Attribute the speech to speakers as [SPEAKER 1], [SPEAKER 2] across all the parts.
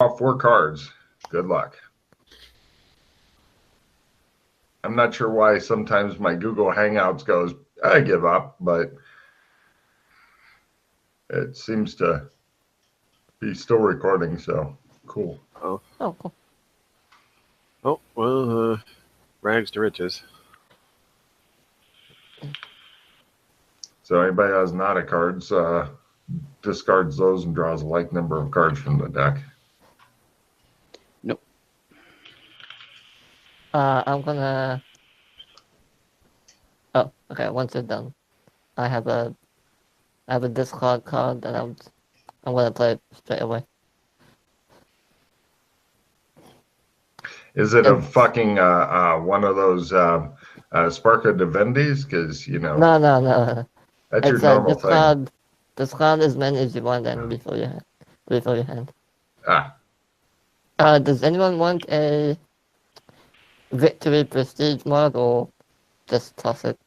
[SPEAKER 1] 4 cards. Good luck. I'm not sure why sometimes my Google Hangouts goes, I give up, but it seems to be still recording, so cool.
[SPEAKER 2] Oh,
[SPEAKER 3] cool.
[SPEAKER 2] Oh, well, rags to riches.
[SPEAKER 1] So anybody who has not a cards, discards those and draws a like number of cards from the deck.
[SPEAKER 4] Nope.
[SPEAKER 3] I'm gonna... Oh, okay, once it's done. I have a discard card that I'm gonna play it straight away.
[SPEAKER 1] Is it a fucking one of those Spark of Divinities? Because, you know...
[SPEAKER 3] No.
[SPEAKER 1] That's your
[SPEAKER 3] It's
[SPEAKER 1] normal thing.
[SPEAKER 3] Discard as many as you want and before your hand.
[SPEAKER 1] Ah.
[SPEAKER 3] Does anyone want a Victory Prestige mod or just toss it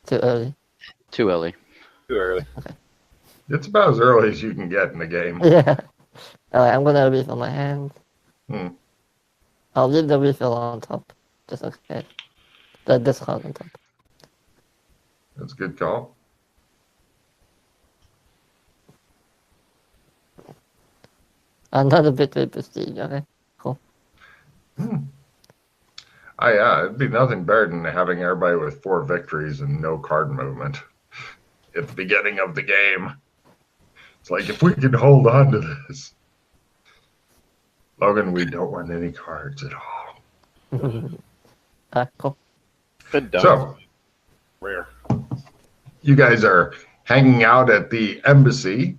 [SPEAKER 3] too early?
[SPEAKER 4] Too early.
[SPEAKER 2] Too early.
[SPEAKER 3] Okay.
[SPEAKER 1] It's about as early as you can get in the game.
[SPEAKER 3] Yeah. Alright, I'm gonna refill my hand. I'll leave the refill on top. Just okay. The discard on top.
[SPEAKER 1] That's a good call.
[SPEAKER 3] Another Victory Prestige, okay. Cool.
[SPEAKER 1] It'd be nothing better than having everybody with 4 victories and no card movement at the beginning of the game. It's like, if we can hold on to this. Logan, we don't want any cards at all.
[SPEAKER 3] Cool.
[SPEAKER 2] Good done.
[SPEAKER 1] So,
[SPEAKER 2] Rare.
[SPEAKER 1] You guys are hanging out at the embassy.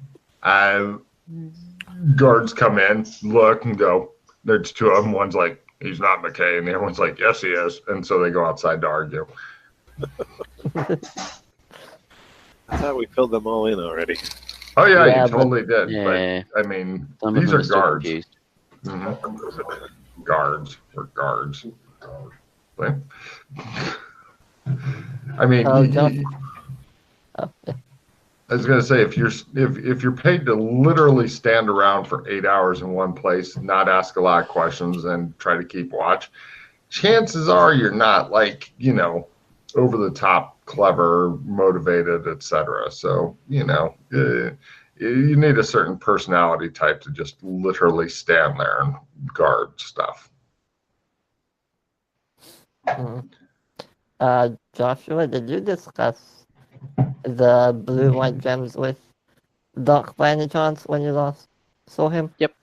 [SPEAKER 1] Guards come in, look, and go. There's 2 of them. One's like, he's not McKay, and the other one's like, yes, he is. And so they go outside to argue.
[SPEAKER 2] I thought we filled them all in already.
[SPEAKER 1] Oh, yeah,
[SPEAKER 3] Yeah,
[SPEAKER 1] you totally did.
[SPEAKER 4] Yeah.
[SPEAKER 1] But, I mean,
[SPEAKER 4] Some of
[SPEAKER 1] these
[SPEAKER 4] them
[SPEAKER 1] are
[SPEAKER 4] still
[SPEAKER 1] guards.
[SPEAKER 4] confused.
[SPEAKER 1] Guards. We're guards. Right? I mean,
[SPEAKER 3] yeah.
[SPEAKER 1] I was gonna say, if you're paid to literally stand around for 8 hours in one place, not ask a lot of questions, and try to keep watch, chances are you're not, like, you know, over the top, clever, motivated, etc. So, you know, you need a certain personality type to just literally stand there and guard stuff.
[SPEAKER 3] Joshua, did you discuss the blue-white gems with Doc by any chance when you last saw him?
[SPEAKER 4] Yep.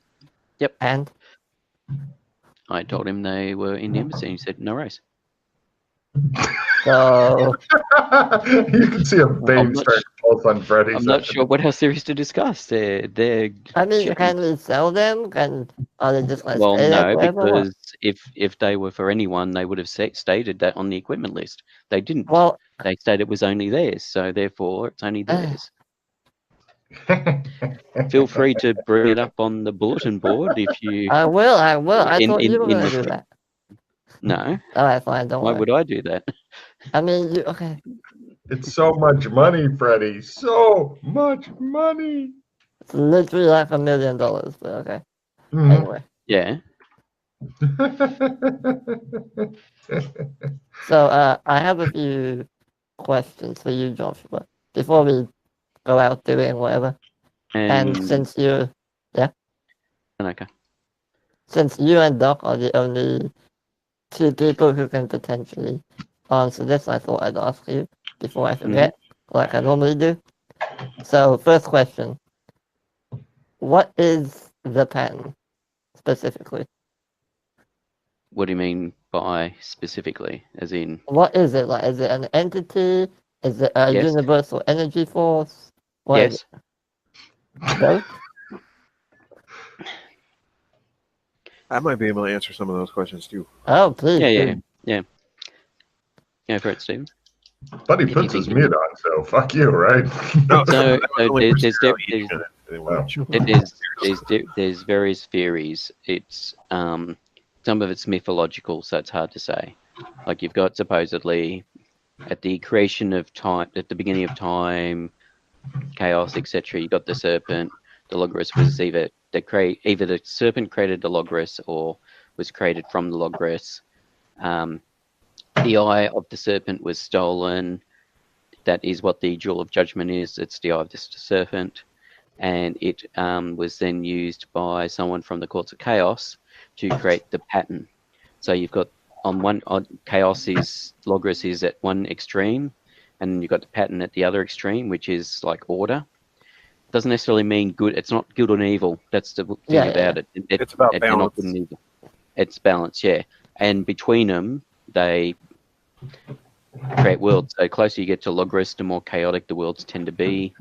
[SPEAKER 3] And?
[SPEAKER 4] I told him they were in the embassy, and he said, no race.
[SPEAKER 3] So...
[SPEAKER 1] You can see a babe starting to pulse on Freddy.
[SPEAKER 4] I'm not sure what else there is to discuss. They're
[SPEAKER 3] I mean,
[SPEAKER 4] shipping.
[SPEAKER 3] can we sell them? Are they just like
[SPEAKER 4] Well,
[SPEAKER 3] stay there
[SPEAKER 4] no,
[SPEAKER 3] forever,
[SPEAKER 4] because if they were for anyone, they would have stated that on the equipment list. They didn't.
[SPEAKER 3] Well,
[SPEAKER 4] They stated it was only theirs, so therefore it's only theirs. Feel free to bring it up on the bulletin board if you.
[SPEAKER 3] I will. I thought you were going to do that.
[SPEAKER 4] No.
[SPEAKER 3] Alright, fine, don't
[SPEAKER 4] Why
[SPEAKER 3] worry.
[SPEAKER 4] would I do that?
[SPEAKER 3] I mean, okay.
[SPEAKER 1] It's so much money, Freddy. So much money.
[SPEAKER 3] It's literally like $1 million, but okay.
[SPEAKER 1] Mhm.
[SPEAKER 3] Anyway.
[SPEAKER 4] Yeah.
[SPEAKER 3] So, I have a few questions for you, Joshua, before we go out doing whatever. And since you... Yeah?
[SPEAKER 4] Okay.
[SPEAKER 3] Since you and Doc are the only 2 people who can potentially answer this, I thought I'd ask you before I forget, like I normally do. So, first question. What is the pen, specifically?
[SPEAKER 4] What do you mean by specifically? As in...
[SPEAKER 3] What is it? Like, is it an entity? Is it a universal energy force? What
[SPEAKER 4] yes.
[SPEAKER 3] Both?
[SPEAKER 2] I might be able to answer some of those questions too.
[SPEAKER 3] Oh, please.
[SPEAKER 4] Yeah. Go for it, Steve.
[SPEAKER 1] But he puts his mute on, so fuck you, right?
[SPEAKER 2] No,
[SPEAKER 4] So
[SPEAKER 2] there's
[SPEAKER 4] there's various theories. It's some of it's mythological, so it's hard to say. Like, you've got supposedly at the creation of time, at the beginning of time, chaos, etc. You got the serpent. The Logos was either either the serpent created the Logris or was created from the Logris. The eye of the serpent was stolen. That is what the Jewel of Judgment is. It's the eye of the serpent, and it was then used by someone from the Courts of Chaos to create the pattern. So you've got on Chaos is Logris is at one extreme, and you've got the pattern at the other extreme, which is like order. Doesn't necessarily mean good. It's not good or evil. That's the thing about it.
[SPEAKER 2] It's about
[SPEAKER 4] they're not good
[SPEAKER 2] balance.
[SPEAKER 4] and evil. It's balance, yeah. And between them, they create worlds. So the closer you get to Logris, the more chaotic the worlds tend to be.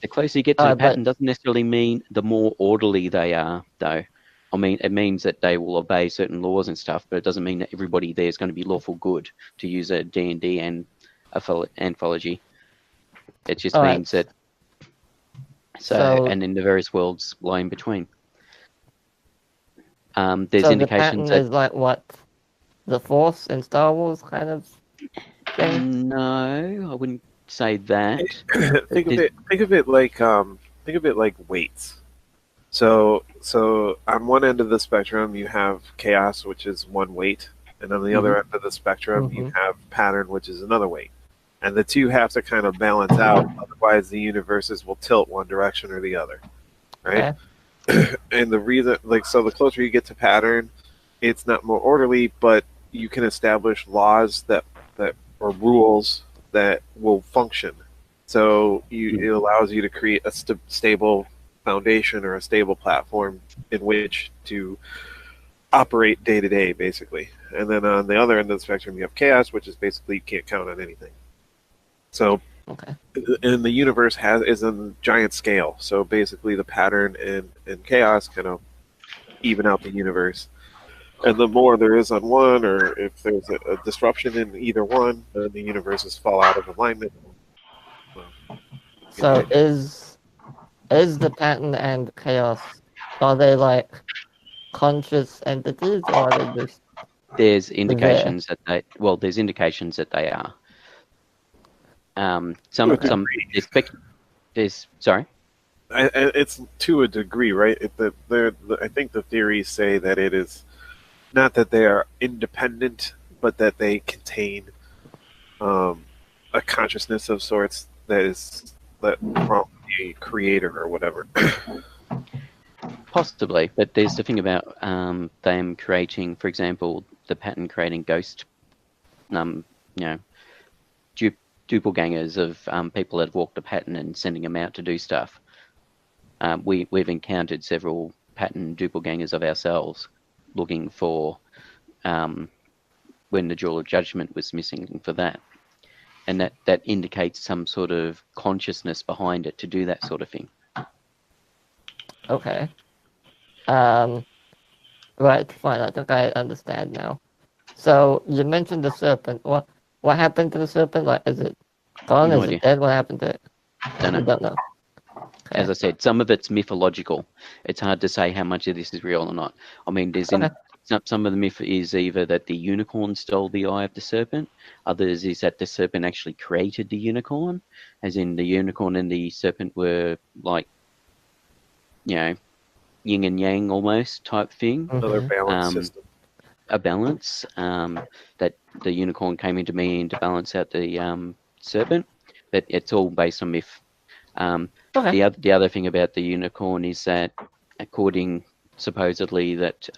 [SPEAKER 4] The closer you get to the pattern doesn't necessarily mean the more orderly they are, though. I mean, it means that they will obey certain laws and stuff, but it doesn't mean that everybody there is going to be lawful good, to use a D&D and anthology. It just means that. So, and then the various worlds lie in between. There's indications
[SPEAKER 3] that is like what the Force in Star Wars kind of thing.
[SPEAKER 4] No, I wouldn't say that.
[SPEAKER 2] Think of it like weights. So on one end of the spectrum you have chaos, which is one weight, and on the other end of the spectrum you have pattern, which is another weight. And the two have to kind of balance out, otherwise the universes will tilt one direction or the other, right? Okay. And the reason, so the closer you get to pattern, it's not more orderly, but you can establish laws that or rules that will function. So it allows you to create a stable foundation or a stable platform in which to operate day to day, basically. And then on the other end of the spectrum, you have chaos, which is basically you can't count on anything. So, and the universe is a giant scale. So basically, the pattern and chaos kind of even out the universe. And the more there is on one, or if there's a disruption in either one, then the universes fall out of alignment.
[SPEAKER 3] So is the pattern and chaos, are they like conscious entities, or are they just?
[SPEAKER 4] There's indications that they are. Sorry.
[SPEAKER 2] It's to a degree, right? I think the theories say that it is not that they are independent, but that they contain a consciousness of sorts that prompt a creator or whatever.
[SPEAKER 4] Possibly, but there's the thing about them creating, for example, the pattern creating ghost, doppelgangers of people that have walked the pattern and sending them out to do stuff. We've encountered several pattern doppelgangers of ourselves, looking for when the Jewel of Judgment was missing for that, and that indicates some sort of consciousness behind it to do that sort of thing.
[SPEAKER 3] Okay. Right, fine. I think I understand now. So you mentioned the serpent. What happened to the serpent? Like, is it gone?
[SPEAKER 4] No
[SPEAKER 3] is
[SPEAKER 4] idea.
[SPEAKER 3] It dead? What happened to it?
[SPEAKER 4] Don't
[SPEAKER 3] know. Okay.
[SPEAKER 4] As I said, some of it's mythological. It's hard to say how much of this is real or not. I mean, some of the myth is either that the unicorn stole the eye of the serpent. Others is that the serpent actually created the unicorn, as in the unicorn and the serpent were like, yin and yang almost type thing.
[SPEAKER 2] Another balance system.
[SPEAKER 4] A balance that the unicorn came into being to balance out the serpent, but it's all based on myth. The other thing about the unicorn is that, according supposedly that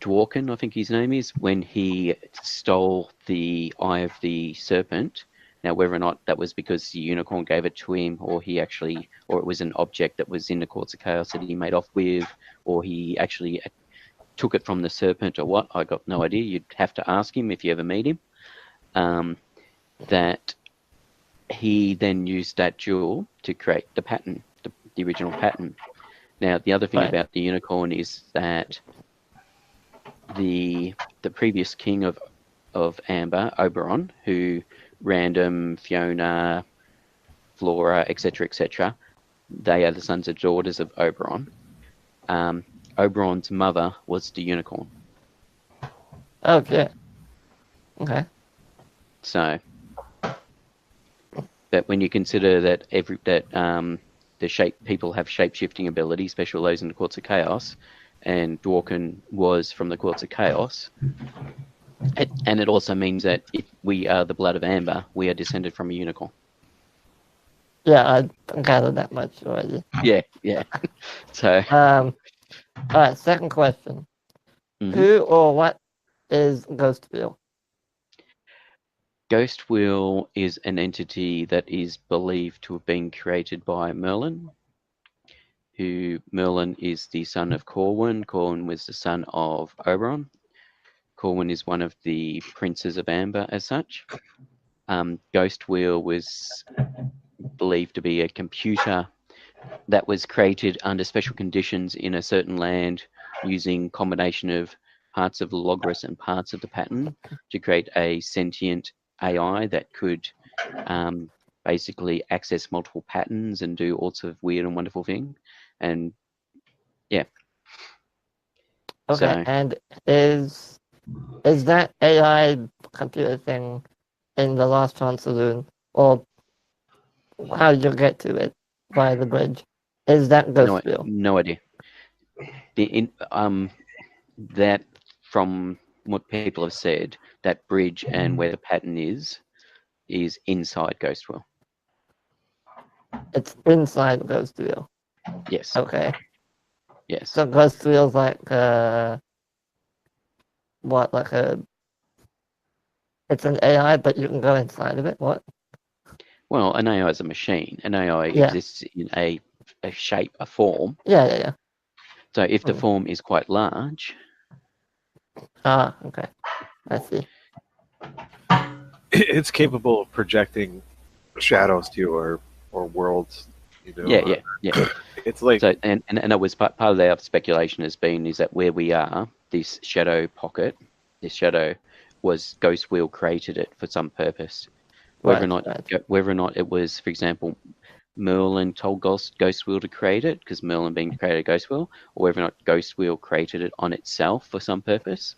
[SPEAKER 4] Dworkin, I think his name is, when he stole the eye of the serpent. Now, whether or not that was because the unicorn gave it to him, or it was an object that was in the Courts of Chaos that he made off with, or he actually took it from the serpent, or what, I got no idea. You'd have to ask him if you ever meet him. That he then used that jewel to create the pattern, the original pattern. Now, the other thing about the unicorn is that the previous king of Amber, Oberon, who Random, Fiona, Flora, etc., they are the sons and daughters of Oberon. Oberon's mother was the unicorn.
[SPEAKER 3] Oh, yeah. Okay. So,
[SPEAKER 4] but when you consider that people have shape-shifting abilities, especially those in the Courts of Chaos, and Dworkin was from the Courts of Chaos. And it also means that if we are the blood of Amber, we are descended from a unicorn.
[SPEAKER 3] Yeah, I gathered that much already.
[SPEAKER 4] Yeah. So,
[SPEAKER 3] All right, second question.
[SPEAKER 4] mhm.
[SPEAKER 3] Who or what is Ghost Wheel?
[SPEAKER 4] Ghost Wheel is an entity that is believed to have been created by Merlin. Merlin is the son of Corwin. Corwin was the son of Oberon. Corwin is one of the princes of Amber as such. Ghost Wheel was believed to be a computer that was created under special conditions in a certain land using combination of parts of the Logris and parts of the pattern to create a sentient AI that could basically access multiple patterns and do all sorts of weird and wonderful things. And yeah.
[SPEAKER 3] Okay,
[SPEAKER 4] So,
[SPEAKER 3] and is that AI computer thing in the Last Chance Saloon, or how did you get to it via the bridge? Is that Ghost Wheel?
[SPEAKER 4] no idea. That from what people have said, that bridge and where the pattern is inside Ghost Wheel.
[SPEAKER 3] It's inside Ghost Wheel.
[SPEAKER 4] Yes.
[SPEAKER 3] Okay.
[SPEAKER 4] Yes.
[SPEAKER 3] So Ghost Wheel's like what? Like it's an AI, but you can go inside of it. What?
[SPEAKER 4] Well, an AI is a machine. An AI
[SPEAKER 3] Yeah.
[SPEAKER 4] exists in a shape, a form.
[SPEAKER 3] Yeah.
[SPEAKER 4] So if the form is quite large,
[SPEAKER 3] okay. I see.
[SPEAKER 2] It's capable of projecting shadows to you or worlds. You know.
[SPEAKER 4] Yeah.
[SPEAKER 2] It's like
[SPEAKER 4] So, and that was part of our speculation has been is that where we are, this shadow pocket, this shadow was Ghost Wheel created it for some purpose. Whether or not it was, for example, Merlin told Ghost Wheel to create it because Merlin being created Ghost Wheel, or whether or not Ghost Wheel created it on itself for some purpose.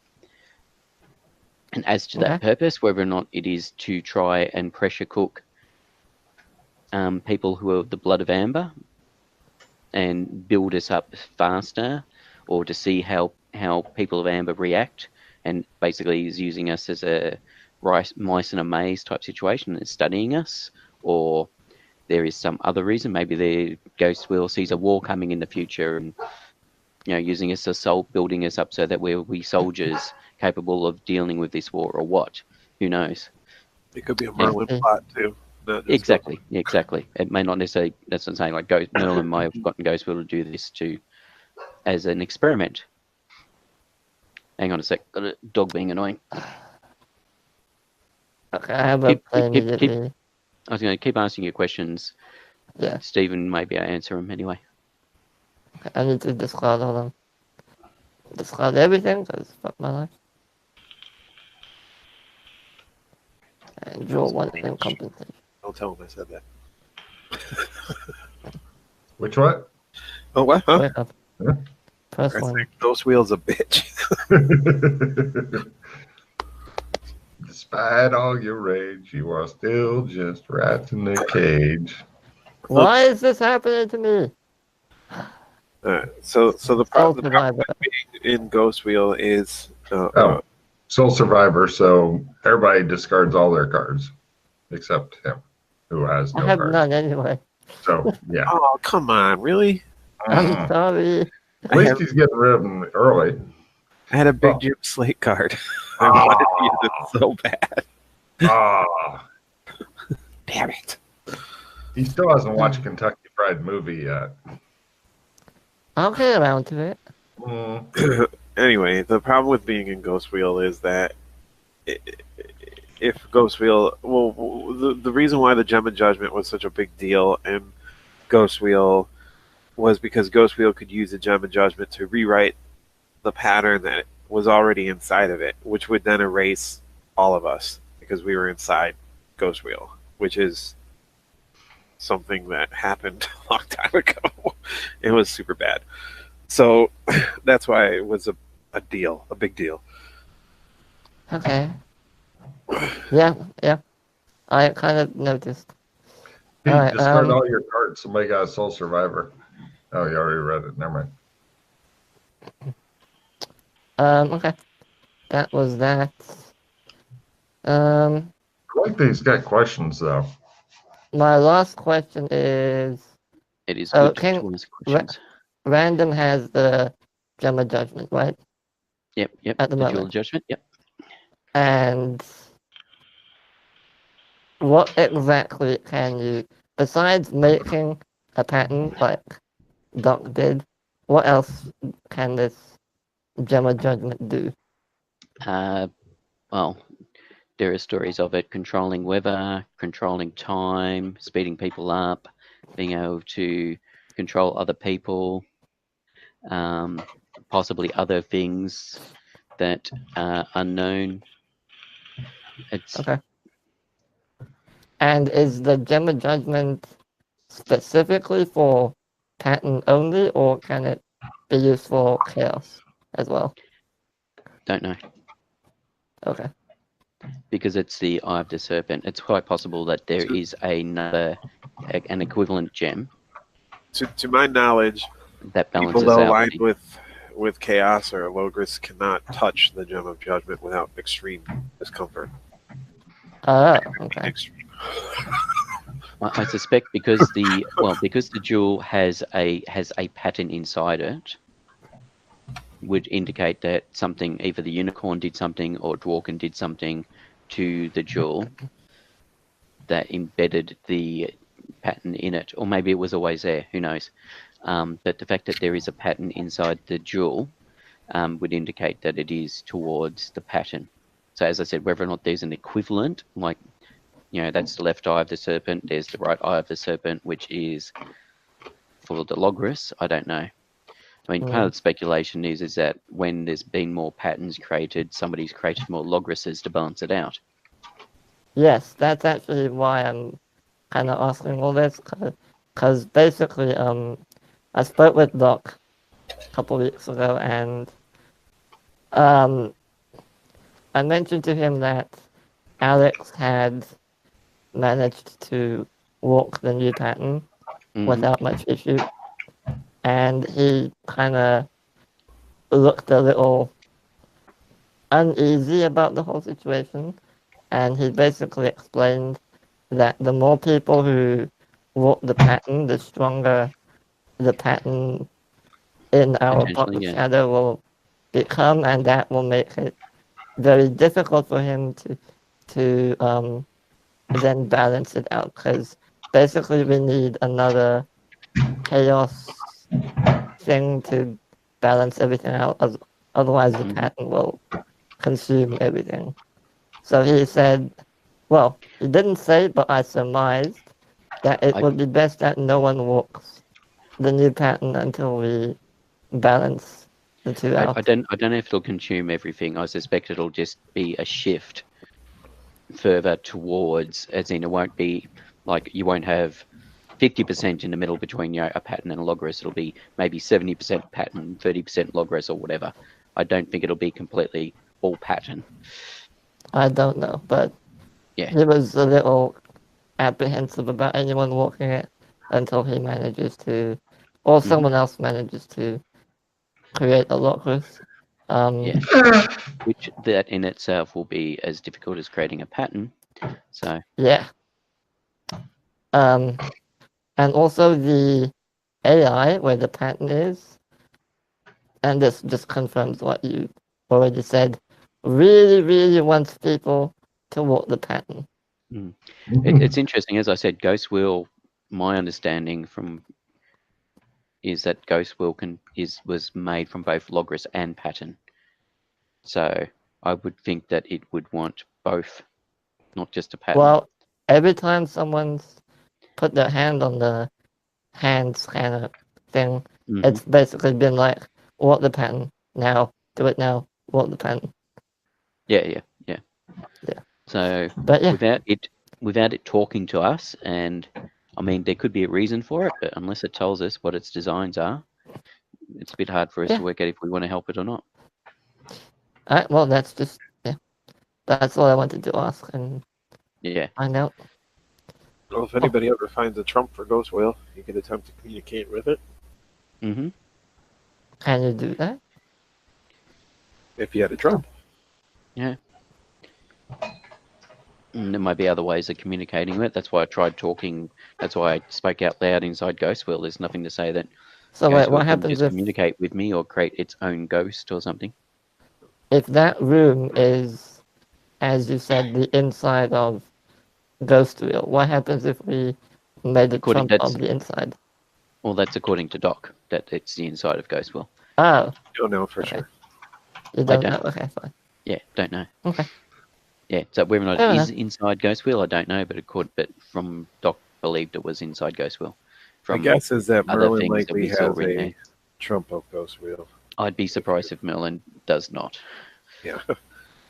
[SPEAKER 4] And as to that purpose, whether or not it is to try and pressure cook people who are the blood of Amber and build us up faster, or to see how people of Amber react, and basically is using us as a mice in a maze type situation and studying us, or there is some other reason. Maybe the Ghost Wheel sees a war coming in the future and using us as building us up so that we'll be soldiers capable of dealing with this war, or what? Who knows?
[SPEAKER 2] It could be a Merlin plot too.
[SPEAKER 4] Exactly. It may not necessarily. That's what I'm saying. Like Merlin might have gotten Ghost Wheel to do this as an experiment. Hang on a sec. Got a dog being annoying.
[SPEAKER 3] Okay, I have a plan immediately.
[SPEAKER 4] I was going to keep asking you questions.
[SPEAKER 3] Yeah.
[SPEAKER 4] Stephen may be able to answer them anyway.
[SPEAKER 3] Okay, I need to discard all them. Discard everything, because fuck my life. And draw one and compensate.
[SPEAKER 2] Don't tell him I said that.
[SPEAKER 1] Which what?
[SPEAKER 2] Oh, what? Huh?
[SPEAKER 3] Wake up.
[SPEAKER 1] Huh?
[SPEAKER 3] First one.
[SPEAKER 2] Ghost Wheel's a bitch.
[SPEAKER 1] Despite all your rage, you are still just rats in a cage.
[SPEAKER 3] Why is this happening to me?
[SPEAKER 2] So the problem in Ghost Wheel is
[SPEAKER 1] Soul Survivor. So everybody discards all their cards except him, who has no
[SPEAKER 3] I have
[SPEAKER 1] cards.
[SPEAKER 3] none anyway.
[SPEAKER 1] So yeah.
[SPEAKER 2] Oh, come on, really?
[SPEAKER 3] I'm sorry.
[SPEAKER 1] At least he's getting rid of them early.
[SPEAKER 2] I had a big Jim Slate card. I wanted to use it so bad. Damn it.
[SPEAKER 1] He still hasn't watched Kentucky Fried Movie yet.
[SPEAKER 3] I'll get around to it.
[SPEAKER 2] Anyway, the problem with being in Ghost Wheel is that if Ghost Wheel... Well, the reason why the Gem of Judgment was such a big deal in Ghost Wheel was because Ghost Wheel could use the Gem of Judgment to rewrite the pattern that was already inside of it, which would then erase all of us because we were inside Ghost Wheel, which is something that happened a long time ago. It was super bad. So that's why it was a big deal.
[SPEAKER 3] Okay. Yeah. I kind of noticed.
[SPEAKER 1] Pete,
[SPEAKER 3] Alright,
[SPEAKER 1] discard all your cards. Somebody got a Soul Survivor. Oh, you already read it. Never mind.
[SPEAKER 3] okay. That was that.
[SPEAKER 1] I like that he's got questions, though.
[SPEAKER 3] My last question is,
[SPEAKER 4] It is
[SPEAKER 3] so
[SPEAKER 4] good to ask questions.
[SPEAKER 3] Random has the Gem of Judgment, right?
[SPEAKER 4] Yep.
[SPEAKER 3] At the
[SPEAKER 4] Jewel
[SPEAKER 3] moment.
[SPEAKER 4] of Judgment. Yep.
[SPEAKER 3] And what exactly can you, besides making a pattern like Doc did, what else can this Gem of Judgment do?
[SPEAKER 4] Well, there are stories of it controlling weather, controlling time, speeding people up, being able to control other people, possibly other things that are unknown. It's
[SPEAKER 3] Okay. And is the Gem of Judgment specifically for pattern only, or can it be used for chaos as well?
[SPEAKER 4] don't know.
[SPEAKER 3] Okay.
[SPEAKER 4] Because it's the Eye of the Serpent. It's quite possible that there is an equivalent gem
[SPEAKER 2] To my knowledge,
[SPEAKER 4] that
[SPEAKER 2] people
[SPEAKER 4] balances
[SPEAKER 2] that
[SPEAKER 4] out.
[SPEAKER 2] aligned with chaos or Logris cannot touch the Gem of Judgment without extreme discomfort.
[SPEAKER 3] Oh, okay.
[SPEAKER 2] Extreme.
[SPEAKER 4] I suspect because the jewel has a pattern inside it, would indicate that something, either the unicorn did something or Dworkin did something to the jewel that embedded the pattern in it, or maybe it was always there. Who knows? But the fact that there is a pattern inside the jewel would indicate that it is towards the pattern. So as I said, whether or not there's an equivalent, like, that's the left eye of the serpent, there's the right eye of the serpent, which is for the Logris, I don't know. I mean, part of the speculation is that when there's been more patterns created, somebody's created more Logrises to balance it out.
[SPEAKER 3] Yes, that's actually why I'm kind of asking all this, because basically, I spoke with Doc a couple weeks ago, and I mentioned to him that Alex had managed to walk the new pattern without much issue, and he kind of looked a little uneasy about the whole situation, and he basically explained that the more people who walk the pattern, the stronger the pattern in our box of shadow will become, and that will make it very difficult for him to then balance it out, because basically we need another chaos thing to balance everything out, otherwise the pattern will consume everything. So he said, well, he didn't say, but I surmised that it would be best that no one walks the new pattern until we balance the two out.
[SPEAKER 4] I don't know if it'll consume everything. I suspect it'll just be a shift further towards, as in it won't be like, you won't have 50% in the middle between a pattern and a Logris. It'll be maybe 70% pattern, 30% Logris, or whatever. I don't think it'll be completely all pattern.
[SPEAKER 3] I don't know, but
[SPEAKER 4] yeah,
[SPEAKER 3] he was a little apprehensive about anyone walking it until he manages to, or someone else manages to create a Logris.
[SPEAKER 4] Which that in itself will be as difficult as creating a pattern. So
[SPEAKER 3] yeah. And also the AI where the pattern is, and this just confirms what you already said, really wants people to walk the pattern.
[SPEAKER 4] It's interesting, as I said, Ghost Wheel, my understanding is that Ghost Wheel was made from both Logris and pattern. So I would think that it would want both, not just a pattern.
[SPEAKER 3] Well, every time someone's put their hand on the hand scanner thing, it's basically been like, walk the pattern now, do it now, walk the pattern.
[SPEAKER 4] Yeah. So without it talking to us, and I mean, there could be a reason for it, but unless it tells us what its designs are, it's a bit hard for us to work out if we want to help it or not.
[SPEAKER 3] Alright, well, that's all I wanted to ask and find out.
[SPEAKER 2] Well, if anybody ever finds a trump for Ghost Wheel, you can attempt to communicate with it.
[SPEAKER 4] Mm-hmm.
[SPEAKER 3] Can you do that?
[SPEAKER 2] If you had a trump.
[SPEAKER 4] Yeah. And there might be other ways of communicating with it. That's why I tried talking. That's why I spoke out loud inside Ghost Wheel. There's nothing to say that
[SPEAKER 3] So
[SPEAKER 4] Ghost
[SPEAKER 3] wait,
[SPEAKER 4] Wheel
[SPEAKER 3] what
[SPEAKER 4] couldn't
[SPEAKER 3] happens
[SPEAKER 4] just communicate with me or create its own ghost or something.
[SPEAKER 3] if that room is, as you said, the inside of Ghost Wheel? What happens if we made a
[SPEAKER 4] According
[SPEAKER 3] trump
[SPEAKER 4] that's
[SPEAKER 3] on the inside?
[SPEAKER 4] well, that's according to Doc. That it's the inside of Ghost Wheel.
[SPEAKER 3] Oh,
[SPEAKER 2] Don't know for
[SPEAKER 3] Okay.
[SPEAKER 2] sure.
[SPEAKER 3] you
[SPEAKER 4] I
[SPEAKER 3] don't know?
[SPEAKER 4] don't.
[SPEAKER 3] Okay, fine.
[SPEAKER 4] Yeah, don't know.
[SPEAKER 3] Okay.
[SPEAKER 4] Yeah, so whether or not
[SPEAKER 3] Fair
[SPEAKER 4] it is
[SPEAKER 3] enough.
[SPEAKER 4] inside Ghost Wheel, I don't know, but it could. But from Doc believed it was inside Ghost Wheel.
[SPEAKER 2] My
[SPEAKER 4] From
[SPEAKER 2] guess is that
[SPEAKER 4] other
[SPEAKER 2] Merlin
[SPEAKER 4] things that
[SPEAKER 2] likely
[SPEAKER 4] we saw
[SPEAKER 2] has
[SPEAKER 4] in there,
[SPEAKER 2] a trump of Ghost Wheel.
[SPEAKER 4] I'd be surprised if Merlin does not.
[SPEAKER 2] Yeah,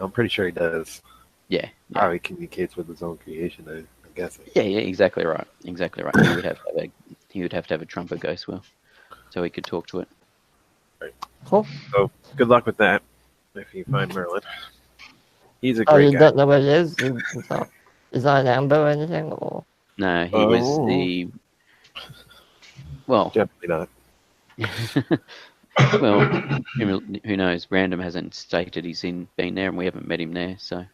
[SPEAKER 2] I'm pretty sure he does.
[SPEAKER 4] Yeah, yeah,
[SPEAKER 2] How he communicates with his own creation, I'm guessing.
[SPEAKER 4] yeah, exactly right, exactly right. He would have to have a trump of Ghost Wheel, so he could talk to it.
[SPEAKER 3] Cool.
[SPEAKER 2] So good luck with that if you find Merlin. He's a
[SPEAKER 3] Oh,
[SPEAKER 2] great
[SPEAKER 3] you
[SPEAKER 2] guy.
[SPEAKER 3] don't know where it is? Is that an amber or anything? Or
[SPEAKER 4] No, he was the well.
[SPEAKER 2] Definitely not.
[SPEAKER 4] Well, who knows? Random hasn't stated he's been there, and we haven't met him there. So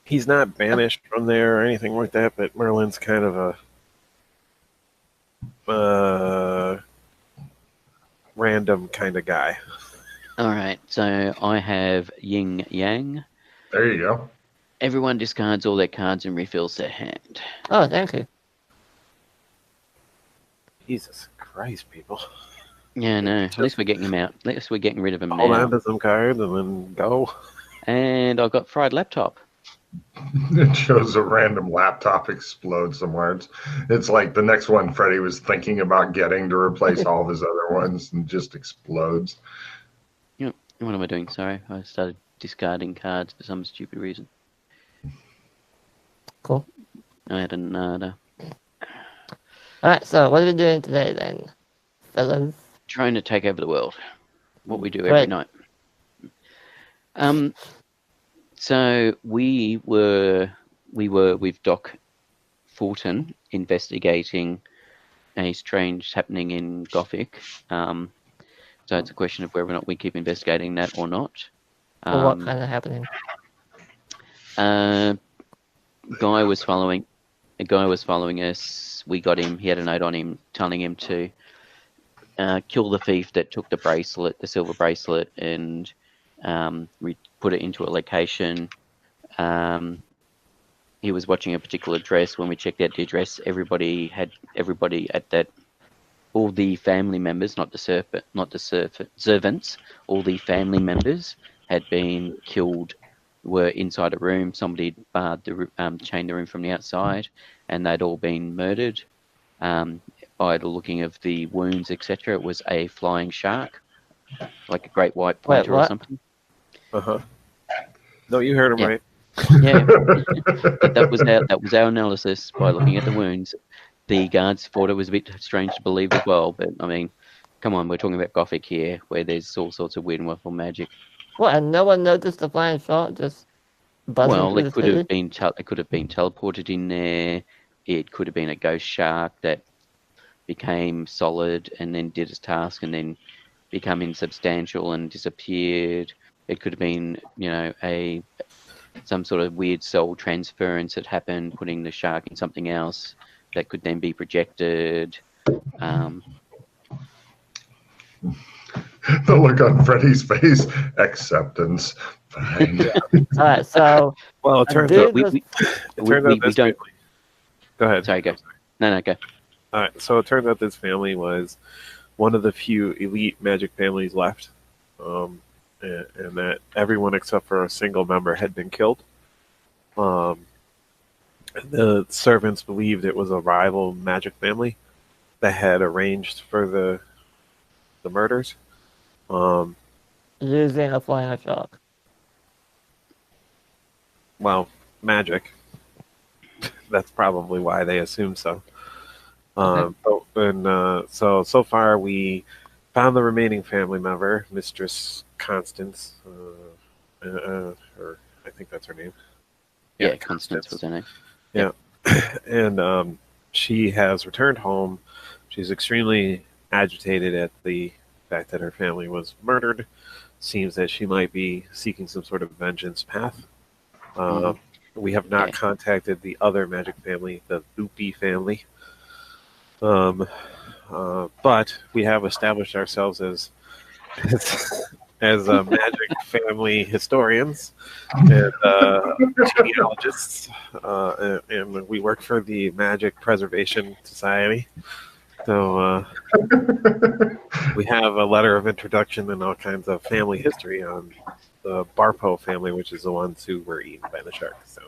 [SPEAKER 2] He's not banished from there or anything like that, but Merlin's kind of a random kind of guy.
[SPEAKER 4] all right. So I have Yin Yang.
[SPEAKER 1] There you go.
[SPEAKER 4] Everyone discards all their cards and refills their hand.
[SPEAKER 3] oh, thank you.
[SPEAKER 2] Jesus Christ, people.
[SPEAKER 4] Yeah, no. At least we're getting him out. At least we're getting rid of him
[SPEAKER 2] Hold
[SPEAKER 4] now.
[SPEAKER 2] on to some cards and then go.
[SPEAKER 4] And I've got fried laptop.
[SPEAKER 1] It shows a random laptop explode somewhere. It's like the next one Freddie was thinking about getting to replace all of his other ones and just explodes.
[SPEAKER 4] What am I doing? Sorry, I started discarding cards for some stupid reason.
[SPEAKER 3] Cool.
[SPEAKER 4] I had another.
[SPEAKER 3] Alright, so what are we doing today then, fellas?
[SPEAKER 4] Trying to take over the world. What we do every
[SPEAKER 3] Right.
[SPEAKER 4] night. So we were with Doc Fulton investigating a strange happening in Gothic. So it's a question of whether or not we keep investigating that or not.
[SPEAKER 3] Or what kind of happening?
[SPEAKER 4] A guy was following us. We got him. He had a note on him telling him to kill the thief that took the bracelet, the silver bracelet, and we put it into a location. He was watching a particular address. When we checked out the address, everybody at that, all the family members, not the servants, all the family members had been killed. Were inside a room. Somebody barred chained the room from the outside, and they'd all been murdered. By the looking of the wounds, etc., it was a flying shark, like a great white pointer or
[SPEAKER 3] what?
[SPEAKER 4] something.
[SPEAKER 2] Uh-huh. No, you heard him
[SPEAKER 4] Yeah.
[SPEAKER 2] right.
[SPEAKER 4] Yeah, but that was our analysis by looking at the wounds. The guards thought it was a bit strange to believe as well, but I mean, come on, we're talking about Gothic here, where there's all sorts of weird and wonderful magic.
[SPEAKER 3] What, and no one noticed the flying shark just buzzing
[SPEAKER 4] Well,
[SPEAKER 3] through
[SPEAKER 4] it
[SPEAKER 3] the
[SPEAKER 4] could
[SPEAKER 3] city?
[SPEAKER 4] have been it could have been teleported in there. It could have been a ghost shark that became solid and then did its task and then become insubstantial and disappeared. It could have been, some sort of weird soul transference that happened, putting the shark in something else that could then be projected.
[SPEAKER 1] The look on Freddie's face, acceptance. Fine.
[SPEAKER 3] Alright, so
[SPEAKER 2] Well, it
[SPEAKER 3] a
[SPEAKER 2] turns
[SPEAKER 3] dude
[SPEAKER 2] out
[SPEAKER 3] was-
[SPEAKER 4] we
[SPEAKER 2] this
[SPEAKER 4] don't.
[SPEAKER 2] family. Go ahead.
[SPEAKER 4] Sorry, go. No, go.
[SPEAKER 2] All right. So it turns out this family was one of the few elite magic families left, and that everyone except for a single member had been killed. The servants believed it was a rival magic family that had arranged for the murders.
[SPEAKER 3] using a flying shark.
[SPEAKER 2] Well, magic. That's probably why they assume so. So far we found the remaining family member, Mistress Constance, or I think that's her name.
[SPEAKER 4] Yeah, Constance was her name.
[SPEAKER 2] And she has returned home. She's extremely agitated at the fact that her family was murdered. Seems that she might be seeking some sort of vengeance path. We have not contacted the other magic family, the Loopy family. But we have established ourselves as magic family historians and genealogists, and we work for the Magic Preservation Society. So we have a letter of introduction and all kinds of family history on the Barpo family, which is the ones who were eaten by the shark. So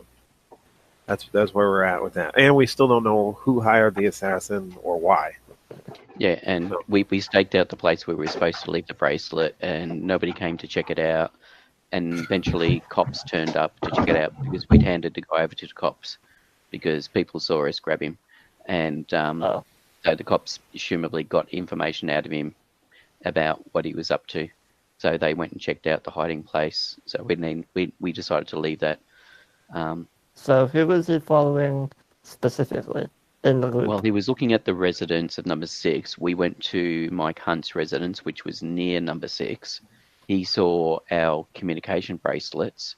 [SPEAKER 2] that's where we're at with that, and we still don't know who hired the assassin or why.
[SPEAKER 4] Yeah, and we staked out the place where we were supposed to leave the bracelet, and nobody came to check it out. And eventually, cops turned up to check it out because we'd handed the guy over to the cops because people saw us grab him, and so the cops assumably got information out of him about what he was up to. So they went and checked out the hiding place. So we decided to leave that.
[SPEAKER 3] So who was he following specifically in the group?
[SPEAKER 4] Well, he was looking at the residence of number 6. We went to Mike Hunt's residence, which was near number 6. He saw our communication bracelets,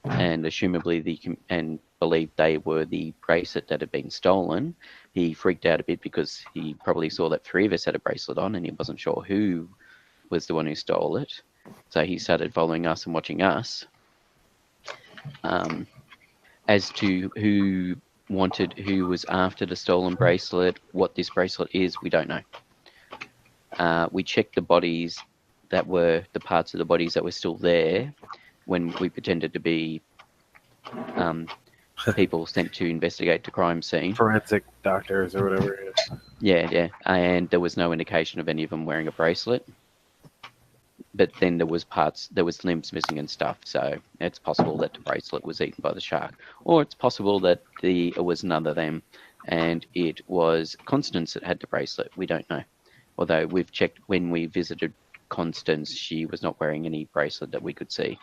[SPEAKER 4] and assumably and believed they were the bracelet that had been stolen. He freaked out a bit because he probably saw that 3 of us had a bracelet on, and he wasn't sure who was the one who stole it. So he started following us and watching us. As to who was after the stolen bracelet, what this bracelet is, we don't know. We checked the bodies that were the parts of the bodies that were still there when we pretended to be people sent to investigate the crime scene.
[SPEAKER 2] Forensic doctors or whatever.
[SPEAKER 4] Yeah. And there was no indication of any of them wearing a bracelet. But then there was limbs missing and stuff, so it's possible that the bracelet was eaten by the shark. Or it's possible that it was none of them, and it was Constance that had the bracelet. We don't know. Although we've checked when we visited Constance, she was not wearing any bracelet that we could see.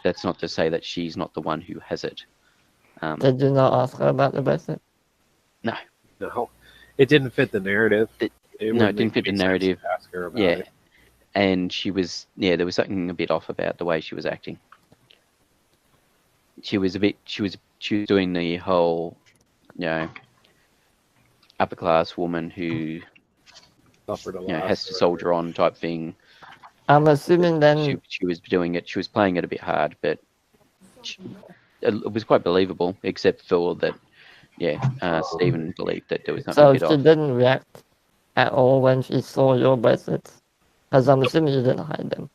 [SPEAKER 4] That's not to say that she's not the one who has it.
[SPEAKER 3] Did you not ask her about the bracelet?
[SPEAKER 4] No.
[SPEAKER 2] No. It didn't fit the narrative.
[SPEAKER 4] It didn't fit the narrative.
[SPEAKER 2] Ask her about it.
[SPEAKER 4] And she was, there was something a bit off about the way she was acting. She was doing the whole, upper class woman who, has to soldier on type thing.
[SPEAKER 3] I'm assuming then
[SPEAKER 4] she was doing it. She was playing it a bit hard, but it was quite believable, except for that, Stephen believed that there was something a bit off.
[SPEAKER 3] So she didn't react at all when she saw your bracelets? Because I'm assuming you didn't hide them.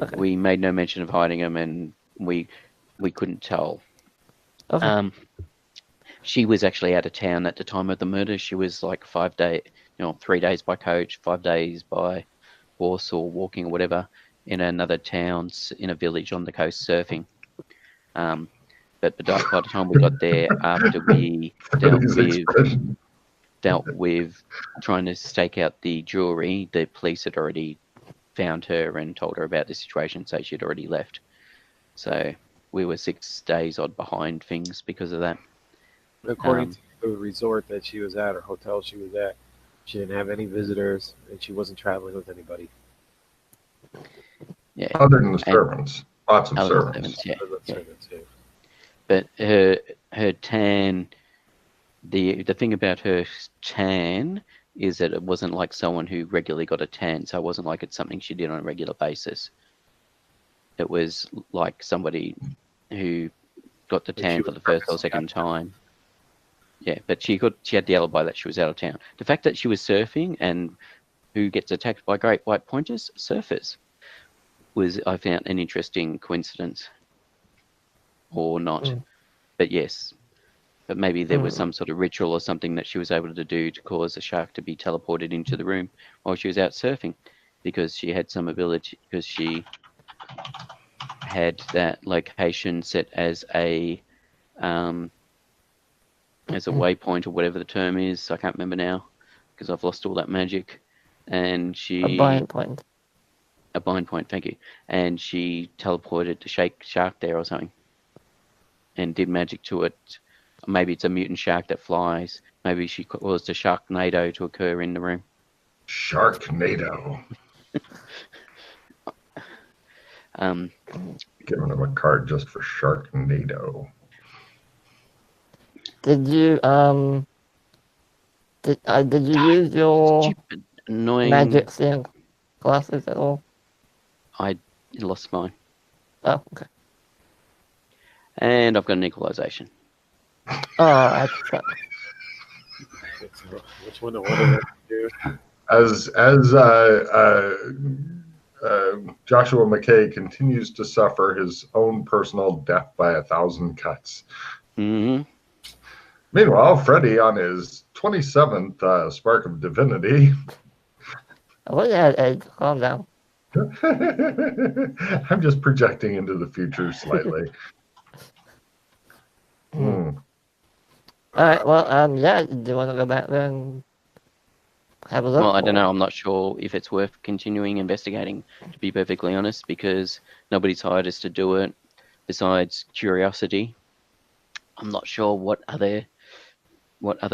[SPEAKER 3] Okay.
[SPEAKER 4] We made no mention of hiding them, and we couldn't tell.
[SPEAKER 3] Okay.
[SPEAKER 4] She was actually out of town at the time of the murder. She was like 5 days, 3 days by coach, 5 days by horse or walking or whatever, in another town, in a village on the coast surfing. But by the time we got there, after we dealt with trying to stake out the jewelry, the police had already found her and told her about the situation, so she'd already left. So we were 6 days odd behind things because of that.
[SPEAKER 2] According to the resort that she was at, or hotel she was at, she didn't have any visitors, and she wasn't traveling with anybody.
[SPEAKER 4] Yeah.
[SPEAKER 1] Other than the servants. Lots of servants.
[SPEAKER 2] Servants, yeah.
[SPEAKER 4] But her tan, the thing about her tan is that it wasn't like someone who regularly got a tan, so it wasn't like it's something she did on a regular basis. It was like somebody who got the tan for the first or second time. Yeah, but she had the alibi that she was out of town. The fact that she was surfing and who gets attacked by great white pointers? Surfers. I found an interesting coincidence. Or not. But yes. But maybe there was some sort of ritual or something that she was able to do to cause a shark to be teleported into the room while she was out surfing, because she had some ability, because she had that location set as a waypoint or whatever the term is. I can't remember now because I've lost all that magic. And
[SPEAKER 3] a bind point.
[SPEAKER 4] A bind point, thank you. And she teleported the shark there or something and did magic to it. Maybe it's a mutant shark that flies, Maybe she caused a Sharknado to occur in the room.
[SPEAKER 1] Sharknado. Giving him a card just for Sharknado.
[SPEAKER 3] Did you did you use your
[SPEAKER 4] Stupid, annoying.
[SPEAKER 3] magic seeing glasses at all?
[SPEAKER 4] I lost mine.
[SPEAKER 3] Oh, okay.
[SPEAKER 4] And I've got an equalization.
[SPEAKER 3] Oh, I suck.
[SPEAKER 2] Which one? What did I do?
[SPEAKER 1] As Joshua McKay continues to suffer his own personal death by 1,000 cuts.
[SPEAKER 4] Mm-hmm.
[SPEAKER 1] Meanwhile, Freddy on his 27th Spark of Divinity.
[SPEAKER 3] Oh yeah, Ed, calm down.
[SPEAKER 1] I'm just projecting into the future slightly.
[SPEAKER 3] All right. Well, yeah. Do you want to go back there and have a look?
[SPEAKER 4] Well, I don't know. I'm not sure if it's worth continuing investigating, to be perfectly honest, because nobody's hired us to do it besides curiosity. I'm not sure what other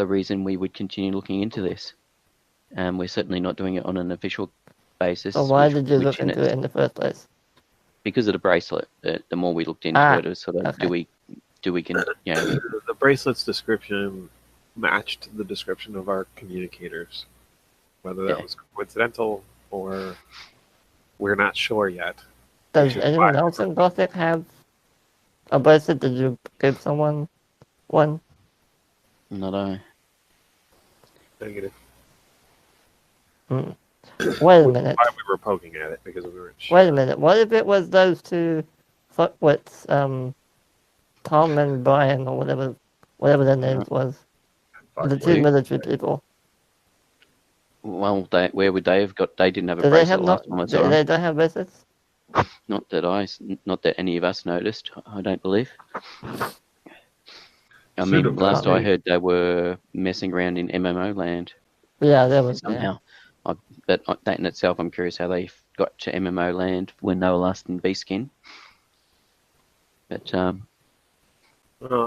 [SPEAKER 4] reason we would continue looking into this. We're certainly not doing it on an official basis.
[SPEAKER 3] So why did you look into it in the first place?
[SPEAKER 4] Because of the bracelet. The more we looked into it, it was sort of
[SPEAKER 3] okay.
[SPEAKER 2] The bracelet's description matched the description of our communicators. Whether that was coincidental or we're not sure yet.
[SPEAKER 3] Does anyone else in Gothic have a bracelet? Did you give someone one?
[SPEAKER 4] Not I.
[SPEAKER 2] Negative.
[SPEAKER 3] Wait a minute.
[SPEAKER 2] Why we were poking at it because we weren't sure.
[SPEAKER 3] Wait a minute. What if it was those two fuckwits, Tom and Brian or whatever their names was, the two military people?
[SPEAKER 4] Well, where would they have got? They didn't have a bracelet last time I saw them.
[SPEAKER 3] They don't have bracelets?
[SPEAKER 4] Not that any of us noticed. I don't believe. I mean, last I heard, they were messing around in MMO land.
[SPEAKER 3] Yeah, there was
[SPEAKER 4] somehow. But that in itself, I'm curious how they got to MMO land when they were last in Beastskin. But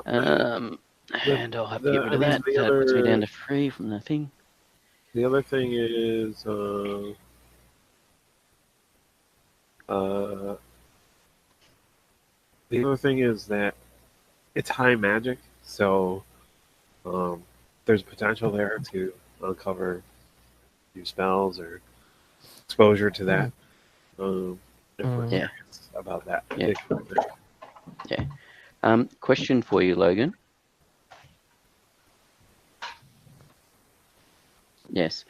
[SPEAKER 4] and I'll have to get rid of that. That puts me down to 3 from the thing.
[SPEAKER 2] The other thing is, that it's high magic, so there's potential there to uncover new spells or exposure to that. If we're curious about that particular thing.
[SPEAKER 4] Yeah. Question for you, Logan. Yes.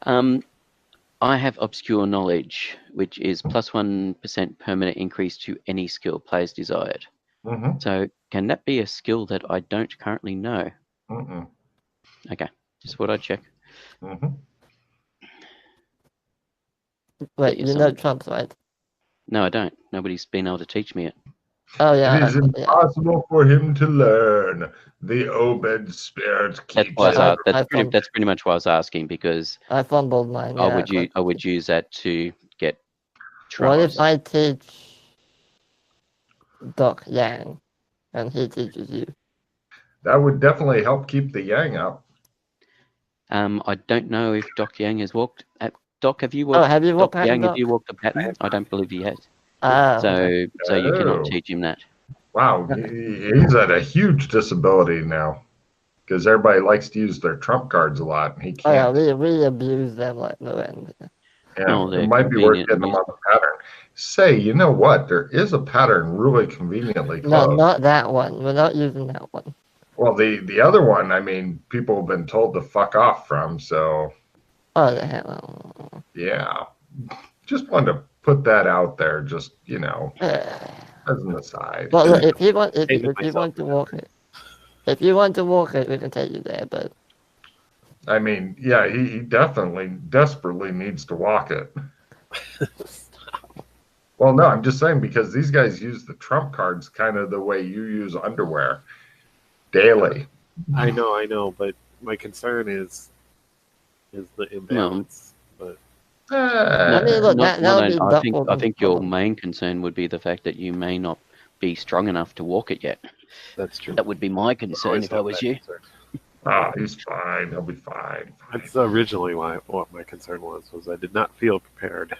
[SPEAKER 4] I have obscure knowledge, which is plus 1% permanent increase to any skill players desired.
[SPEAKER 1] Mm-hmm.
[SPEAKER 4] So can that be a skill that I don't currently know?
[SPEAKER 1] Mm-mm.
[SPEAKER 4] Okay. Just thought I'd check.
[SPEAKER 1] Mm-hmm.
[SPEAKER 3] Wait, you know Trumps, right?
[SPEAKER 4] No, I don't. Nobody's been able to teach me it.
[SPEAKER 3] Oh, yeah.
[SPEAKER 1] It is impossible for him to learn. The Obed spirit keeps
[SPEAKER 4] that's pretty much why I was asking, because
[SPEAKER 3] I fumbled mine.
[SPEAKER 4] I would use that to get trumps.
[SPEAKER 3] What if I teach Doc Yang and he teaches you?
[SPEAKER 1] That would definitely help keep the yang up.
[SPEAKER 4] I don't know if Doc Yang has walked. Doc, have you walked?
[SPEAKER 3] Have you walked?
[SPEAKER 4] Doc Yang, have you walked the pattern? I don't believe he has. So you cannot teach him that.
[SPEAKER 1] Wow, he's at a huge disability now because everybody likes to use their trump cards a lot, and he can't.
[SPEAKER 3] Oh, yeah, we abuse them like no end.
[SPEAKER 1] Yeah, it might be worth getting them on the pattern. Say, you know what? There is a pattern really conveniently close.
[SPEAKER 3] No, not that one. We're not using that one.
[SPEAKER 1] Well, the other one, I mean, people have been told to fuck off from, so.
[SPEAKER 3] Oh, the hell.
[SPEAKER 1] Yeah. Just wanted to put that out there, just, as an aside.
[SPEAKER 3] Well, look, if you want to walk it, we can take you there, but.
[SPEAKER 1] I mean, yeah, he definitely, desperately needs to walk it. Well, no, I'm just saying because these guys use the trump cards kind of the way you use underwear daily.
[SPEAKER 2] I know, but my concern is the imbalance. But
[SPEAKER 4] I think your main concern would be the fact that you may not be strong enough to walk it yet.
[SPEAKER 2] That's true.
[SPEAKER 4] That would be my concern if I was you.
[SPEAKER 1] Ah, he's fine. He'll be fine.
[SPEAKER 2] That's originally what my concern was I did not feel prepared.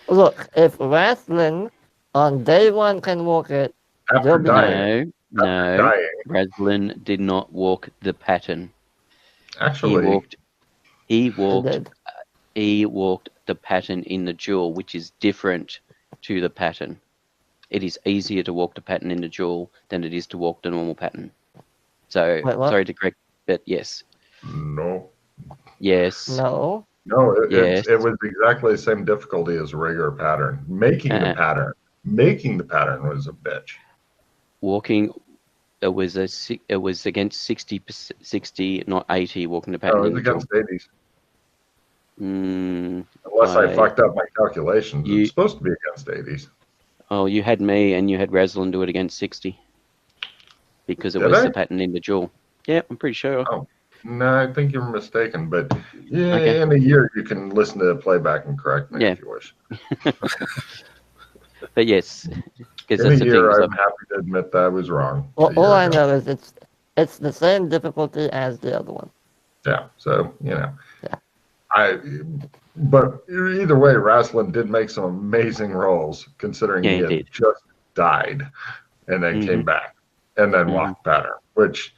[SPEAKER 3] Look, if wrestling on day one can walk it,
[SPEAKER 1] After
[SPEAKER 3] you'll be
[SPEAKER 1] dying.
[SPEAKER 4] No,
[SPEAKER 1] Dying.
[SPEAKER 4] Raslin did not walk the pattern. He
[SPEAKER 1] Actually,
[SPEAKER 4] walked. He
[SPEAKER 3] He
[SPEAKER 4] walked.
[SPEAKER 3] did.
[SPEAKER 4] He walked the pattern in the duel, which is different to the pattern. It is easier to walk the pattern in the duel than it is to walk the normal pattern. So,
[SPEAKER 3] Wait, what?
[SPEAKER 4] sorry to correct, but yes,
[SPEAKER 1] no.
[SPEAKER 4] yes,
[SPEAKER 3] No.
[SPEAKER 1] No,
[SPEAKER 4] yes.
[SPEAKER 1] it was exactly the same difficulty as a regular pattern. Making the pattern was a bitch.
[SPEAKER 4] Walking. It was against 60, not 80. Walking the
[SPEAKER 1] No,
[SPEAKER 4] pattern
[SPEAKER 1] it
[SPEAKER 4] in
[SPEAKER 1] was
[SPEAKER 4] the duel.
[SPEAKER 1] against 80s. Unless I
[SPEAKER 4] I
[SPEAKER 1] fucked up my calculations.
[SPEAKER 4] You-
[SPEAKER 1] It's supposed to be against 80s.
[SPEAKER 4] Oh, you had me and you had Raslin do it against 60 because it
[SPEAKER 1] Did
[SPEAKER 4] was
[SPEAKER 1] I?
[SPEAKER 4] the pattern in the duel. Yeah, I'm pretty sure.
[SPEAKER 1] Oh, no, I think you're mistaken. But yeah,
[SPEAKER 4] Okay.
[SPEAKER 1] in a year you can listen to the playback and correct me
[SPEAKER 4] Yeah.
[SPEAKER 1] if you wish.
[SPEAKER 4] But yes, because
[SPEAKER 1] In a
[SPEAKER 4] that's the thing.
[SPEAKER 1] year,
[SPEAKER 4] is
[SPEAKER 1] I'm happy to admit that I was wrong.
[SPEAKER 3] Well,
[SPEAKER 1] a
[SPEAKER 3] all
[SPEAKER 1] year
[SPEAKER 3] I
[SPEAKER 1] ago.
[SPEAKER 3] know is it's the same difficulty as the other one.
[SPEAKER 1] Yeah, so
[SPEAKER 3] Yeah.
[SPEAKER 1] But either way, Raslin did make some amazing rolls, considering
[SPEAKER 4] Yeah,
[SPEAKER 1] he
[SPEAKER 4] he
[SPEAKER 1] had
[SPEAKER 4] did.
[SPEAKER 1] just died and then
[SPEAKER 4] Mhm.
[SPEAKER 1] came back and then
[SPEAKER 4] Mhm.
[SPEAKER 1] walked pattern, which.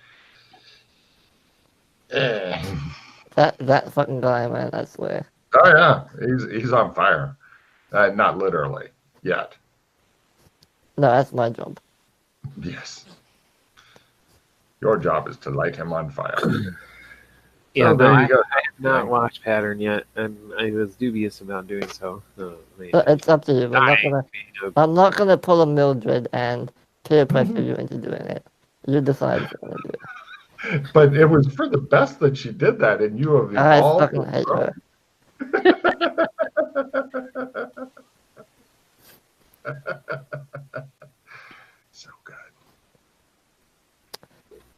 [SPEAKER 3] That fucking guy, man, I swear.
[SPEAKER 1] Oh yeah, he's on fire. Not literally yet.
[SPEAKER 3] No, that's my job.
[SPEAKER 1] Yes, your job is to light him on fire.
[SPEAKER 2] Yeah,
[SPEAKER 1] So there you go.
[SPEAKER 2] I have not watched Pattern yet, and I was dubious about doing so.
[SPEAKER 3] But it's up to you. I'm not gonna pull a Mildred and peer pressure you into doing it. You decide if you're gonna do it.
[SPEAKER 1] But it was for the best that she did that, and you have
[SPEAKER 3] I
[SPEAKER 1] evolved.
[SPEAKER 3] fucking hate her.
[SPEAKER 1] So good.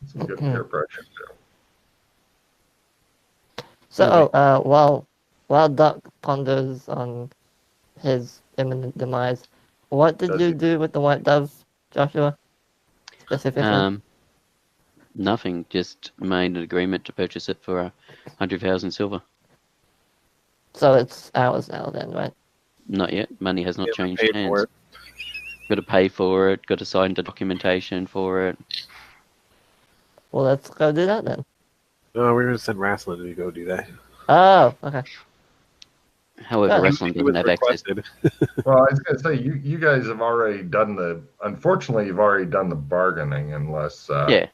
[SPEAKER 1] Some good peer pressure too.
[SPEAKER 3] So, while Doc ponders on his imminent demise, what did you do with the white dove, Joshua? Specifically?
[SPEAKER 4] Nothing. Just made an agreement to purchase it for 100,000 silver.
[SPEAKER 3] So it's ours now, then, right?
[SPEAKER 4] Not yet. Money has not changed
[SPEAKER 2] paid
[SPEAKER 4] hands.
[SPEAKER 2] for it.
[SPEAKER 4] Got to pay for it. Got to sign the documentation for it.
[SPEAKER 3] Well, let's go do that then.
[SPEAKER 2] No, we're gonna send Raslin to go do that.
[SPEAKER 3] Oh, okay.
[SPEAKER 4] However,
[SPEAKER 3] Yeah,
[SPEAKER 4] wrestling
[SPEAKER 2] He was
[SPEAKER 4] doesn't have access.
[SPEAKER 2] requested.
[SPEAKER 1] Well, I was going to say, you guys have already done unfortunately, you've already done the bargaining, unless,
[SPEAKER 4] Yeah.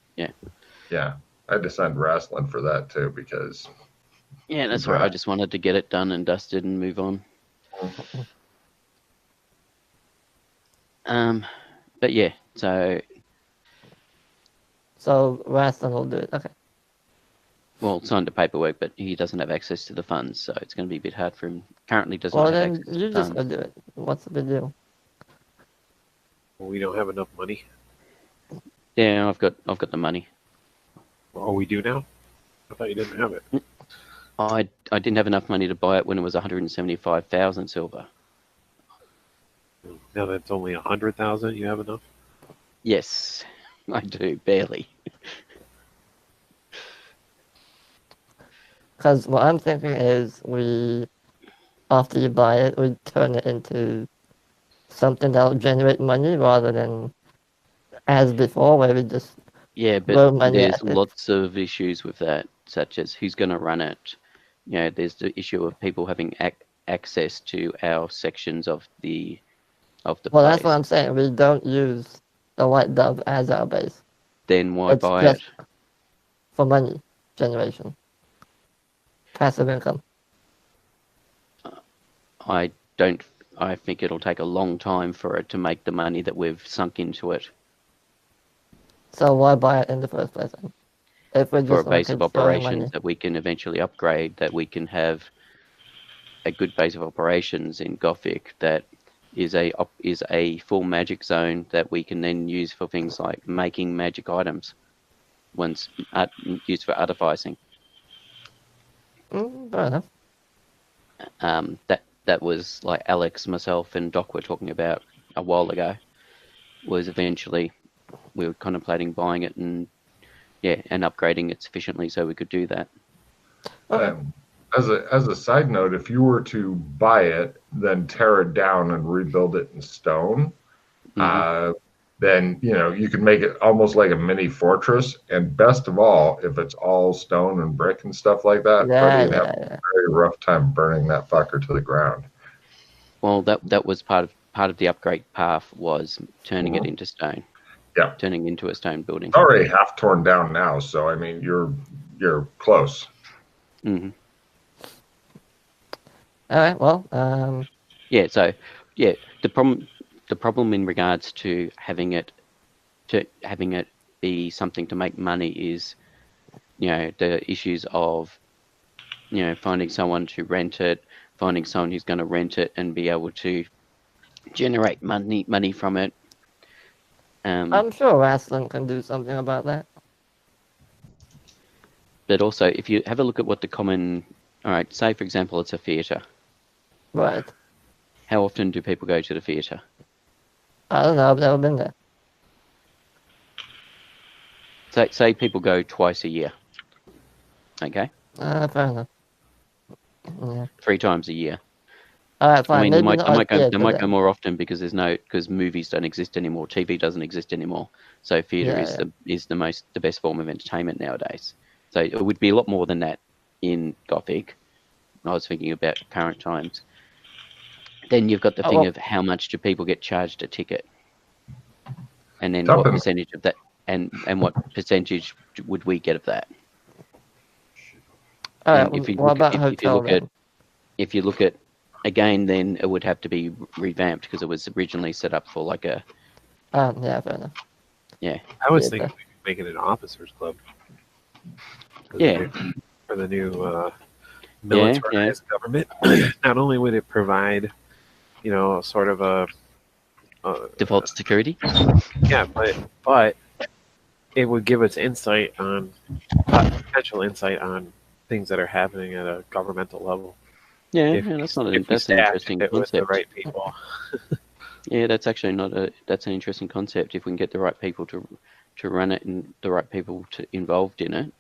[SPEAKER 1] yeah, I had to send wrestling for that too, because,
[SPEAKER 4] Yeah, that's right. I just wanted to get it done and dusted and move on. But yeah, so
[SPEAKER 3] Raston will do it. Okay.
[SPEAKER 4] well, signed the paperwork, but he doesn't have access to the funds, so it's going to be a bit hard for him. Currently, does
[SPEAKER 3] Well,
[SPEAKER 4] not have
[SPEAKER 3] then
[SPEAKER 4] access to
[SPEAKER 3] you
[SPEAKER 4] the
[SPEAKER 3] just
[SPEAKER 4] funds.
[SPEAKER 3] go do it. What's the big deal?
[SPEAKER 2] Well, we don't have enough money.
[SPEAKER 4] Yeah, I've got the money.
[SPEAKER 2] Oh, we do now? I thought you didn't have it.
[SPEAKER 4] I didn't have enough money to buy it when it was 175,000 silver.
[SPEAKER 2] Now that's only 100,000. You have enough?
[SPEAKER 4] Yes, I do, barely.
[SPEAKER 3] Because what I'm thinking is after you buy it, we turn it into something that will generate money rather than as before, where we just
[SPEAKER 4] Yeah,
[SPEAKER 3] throw
[SPEAKER 4] but
[SPEAKER 3] money
[SPEAKER 4] there's
[SPEAKER 3] at it.
[SPEAKER 4] lots of issues with that, such as who's going to run it. You know, there's the issue of people having access to our sections of the
[SPEAKER 3] Well,
[SPEAKER 4] place.
[SPEAKER 3] that's what I'm saying. We don't use the white dove as our base.
[SPEAKER 4] Then why
[SPEAKER 3] It's
[SPEAKER 4] buy
[SPEAKER 3] just
[SPEAKER 4] it?
[SPEAKER 3] for money generation. Passive income.
[SPEAKER 4] I think it'll take a long time for it to make the money that we've sunk into it
[SPEAKER 3] So why buy it in the first place then? If we're
[SPEAKER 4] for
[SPEAKER 3] just
[SPEAKER 4] a base
[SPEAKER 3] gonna
[SPEAKER 4] of
[SPEAKER 3] keep throwing
[SPEAKER 4] operations
[SPEAKER 3] money.
[SPEAKER 4] that we can eventually upgrade, that we can have a good base of operations in Gothic that is a full magic zone that we can then use for things like making magic items once used for artificing.
[SPEAKER 3] Fair enough.
[SPEAKER 4] That was like Alex, myself, and Doc were talking about a while ago. Was eventually we were contemplating buying it and and upgrading it sufficiently so we could do that.
[SPEAKER 3] Okay.
[SPEAKER 1] As a side note, if you were to buy it, then tear it down and rebuild it in stone, then you can make it almost like a mini fortress. And best of all, if it's all stone and brick and stuff like that, Freddie would have a very rough time burning that fucker to the ground.
[SPEAKER 4] Well, that was part of the upgrade path was turning it into stone.
[SPEAKER 1] Yeah,
[SPEAKER 4] turning into a stone building.
[SPEAKER 1] It's already half torn down now, so I mean you're close.
[SPEAKER 4] Mm-hmm.
[SPEAKER 3] All right. Well.
[SPEAKER 4] The problem in regards to having it be something to make money is, the issues of, finding someone to rent it, finding someone who's going to rent it and be able to generate money from it.
[SPEAKER 3] I'm sure wrestling can do something about that.
[SPEAKER 4] But also, if you have a look at what the common, all right, say for example, it's a theatre.
[SPEAKER 3] Right.
[SPEAKER 4] How often do people go to the theatre?
[SPEAKER 3] I don't know. I've never been there.
[SPEAKER 4] Say people go twice a year. Okay.
[SPEAKER 3] Fair enough. Yeah.
[SPEAKER 4] 3 times a year.
[SPEAKER 3] All right, fine.
[SPEAKER 4] I mean,
[SPEAKER 3] Maybe
[SPEAKER 4] they might go more often because because movies don't exist anymore, TV doesn't exist anymore. So theatre is the best form of entertainment nowadays. So it would be a lot more than that in Gothic. I was thinking about current times. Then you've got the thing of how much do people get charged a ticket, and then what percentage of that, and what percentage would we get of that?
[SPEAKER 3] All right.
[SPEAKER 4] If you look at again, then it would have to be revamped because it was originally set up for like a.
[SPEAKER 3] Yeah, fair enough.
[SPEAKER 4] Yeah.
[SPEAKER 2] I was thinking we could make it an officers' club. For the new militarized government. Not only would it provide, sort of a
[SPEAKER 4] default security.
[SPEAKER 2] Yeah, but it would give us potential insight on things that are happening at a governmental level.
[SPEAKER 4] Yeah, that's an interesting concept.
[SPEAKER 2] With the right people.
[SPEAKER 4] Yeah, that's actually that's an interesting concept. If we can get the right people to run it and the right people involved in it.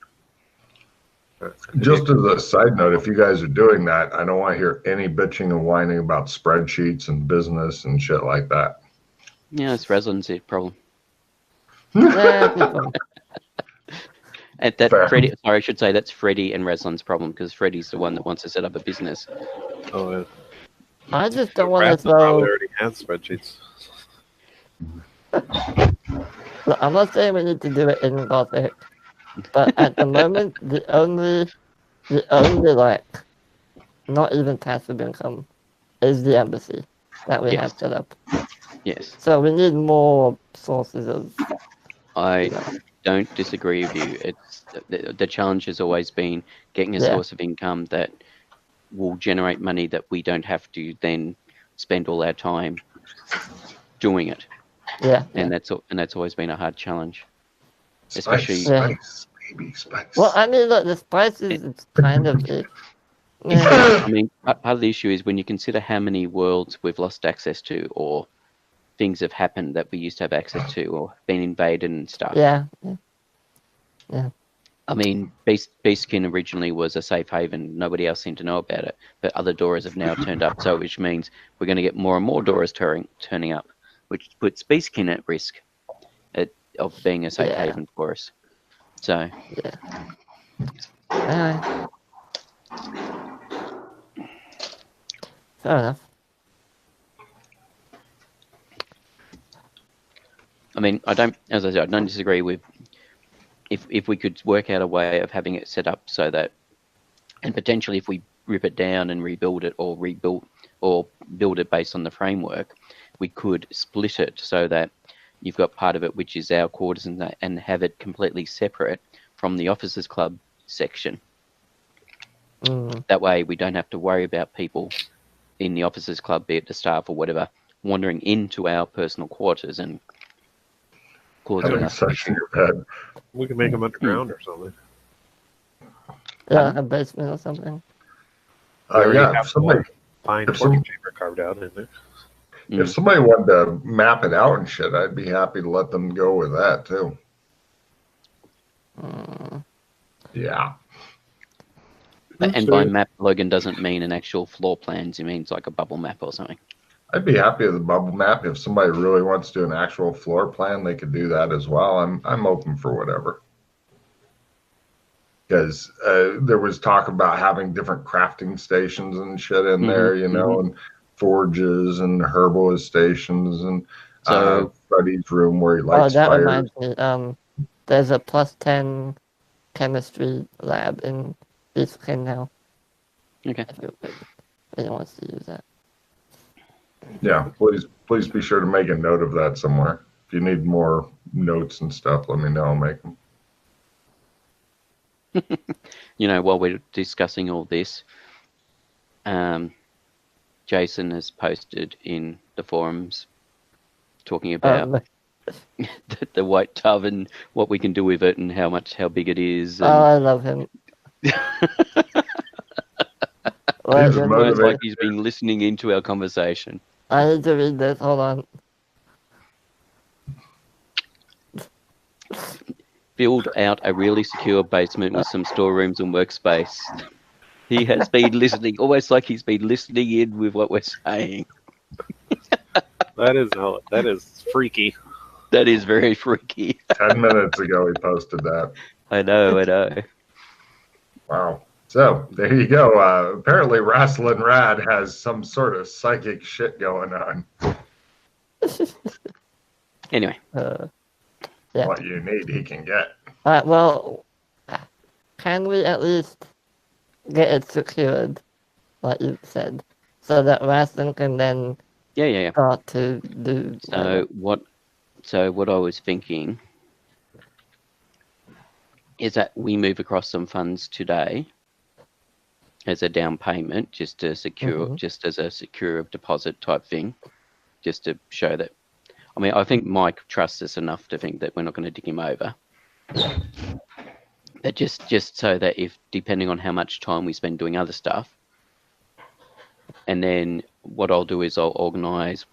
[SPEAKER 1] Just as a side note, if you guys are doing that, I don't want to hear any bitching and whining about spreadsheets and business and shit like that.
[SPEAKER 4] Yeah, it's Reslin's problem. Freddie, I should say that's Freddie and Reslin's problem because Freddie's the one that wants to set up a business.
[SPEAKER 2] Oh,
[SPEAKER 3] I just don't want to throw.
[SPEAKER 2] Already has spreadsheets.
[SPEAKER 3] Look, I'm not saying we need to do it in Gothic, but at the moment, the only like not even passive income is the embassy that we have set up.
[SPEAKER 4] Yes.
[SPEAKER 3] So we need more sources of.
[SPEAKER 4] I don't disagree with you. It's the challenge has always been getting a source of income that will generate money that we don't have to then spend all our time doing it.
[SPEAKER 3] Yeah.
[SPEAKER 4] And that's always been a hard challenge. Especially
[SPEAKER 1] spice, baby, spice.
[SPEAKER 3] Well, I mean, look, the spice is kind of it.
[SPEAKER 4] I mean, part of the issue is when you consider how many worlds we've lost access to, or things have happened that we used to have access to, or been invaded and stuff.
[SPEAKER 3] Yeah.
[SPEAKER 4] I mean, Beastkin originally was a safe haven. Nobody else seemed to know about it, but other doors have now turned up. So, which means we're going to get more and more doors turning up, which puts Beastkin at risk of being a safe haven for us. So.
[SPEAKER 3] Yeah. Fair enough.
[SPEAKER 4] I mean, as I said, I don't disagree with if we could work out a way of having it set up so that, and potentially if we rip it down and rebuild it or build it based on the framework, we could split it so that you've got part of it which is our quarters and have it completely separate from the officers club section. That way we don't have to worry about people in the officers club, be it the staff or whatever, wandering into our personal quarters and causing us
[SPEAKER 1] sex in your bed.
[SPEAKER 2] We can make them underground or something.
[SPEAKER 3] Yeah, a basement or something.
[SPEAKER 1] Somebody
[SPEAKER 2] fine torture chamber carved out in there.
[SPEAKER 1] If somebody wanted to map it out and shit, I'd be happy to let them go with that too.
[SPEAKER 3] Mm.
[SPEAKER 1] Yeah.
[SPEAKER 4] And by map, Logan doesn't mean an actual floor plans. It means like a bubble map or something.
[SPEAKER 1] I'd be happy with a bubble map. If somebody really wants to do an actual floor plan, they could do that as well. I'm open for whatever. Because there was talk about having different crafting stations and shit in there, you know, and forges and herbalist stations and
[SPEAKER 4] So
[SPEAKER 1] Freddy's room where he
[SPEAKER 3] Oh,
[SPEAKER 1] lights
[SPEAKER 3] that
[SPEAKER 1] fires.
[SPEAKER 3] reminds me. There's a +10 chemistry lab in Beastkin now.
[SPEAKER 4] okay.
[SPEAKER 3] If anyone wants to use that.
[SPEAKER 1] Yeah, please be sure to make a note of that somewhere. If you need more notes and stuff, let me know. I'll make them.
[SPEAKER 4] You know, while we're discussing all this, Jason has posted in the forums talking about the white tub and what we can do with it and how big it is.
[SPEAKER 3] Oh,
[SPEAKER 4] And
[SPEAKER 3] I love him.
[SPEAKER 1] He's
[SPEAKER 4] almost like
[SPEAKER 1] motivated.
[SPEAKER 4] he's been listening into our conversation.
[SPEAKER 3] I need to read this. Hold on.
[SPEAKER 4] Build out a really secure basement with some storerooms and workspace. He has been listening, almost like he's been listening in with what we're saying.
[SPEAKER 2] That is freaky.
[SPEAKER 4] That is very freaky.
[SPEAKER 1] 10 minutes ago, he posted that.
[SPEAKER 4] I know.
[SPEAKER 1] Wow. So there you go. Apparently, Wrestling Rad has some sort of psychic shit going on.
[SPEAKER 4] Anyway.
[SPEAKER 3] Yeah.
[SPEAKER 1] What you need, he can get.
[SPEAKER 3] Well, can we at least get it secured, like you said, so that Raston can then
[SPEAKER 4] Yeah.
[SPEAKER 3] start to do.
[SPEAKER 4] So what I was thinking is that we move across some funds today as a down payment, just to secure, just as a secure deposit type thing, just to show that. I mean, I think Mike trusts us enough to think that we're not going to dig him over. But just so that if, depending on how much time we spend doing other stuff, and then what I'll do is I'll organise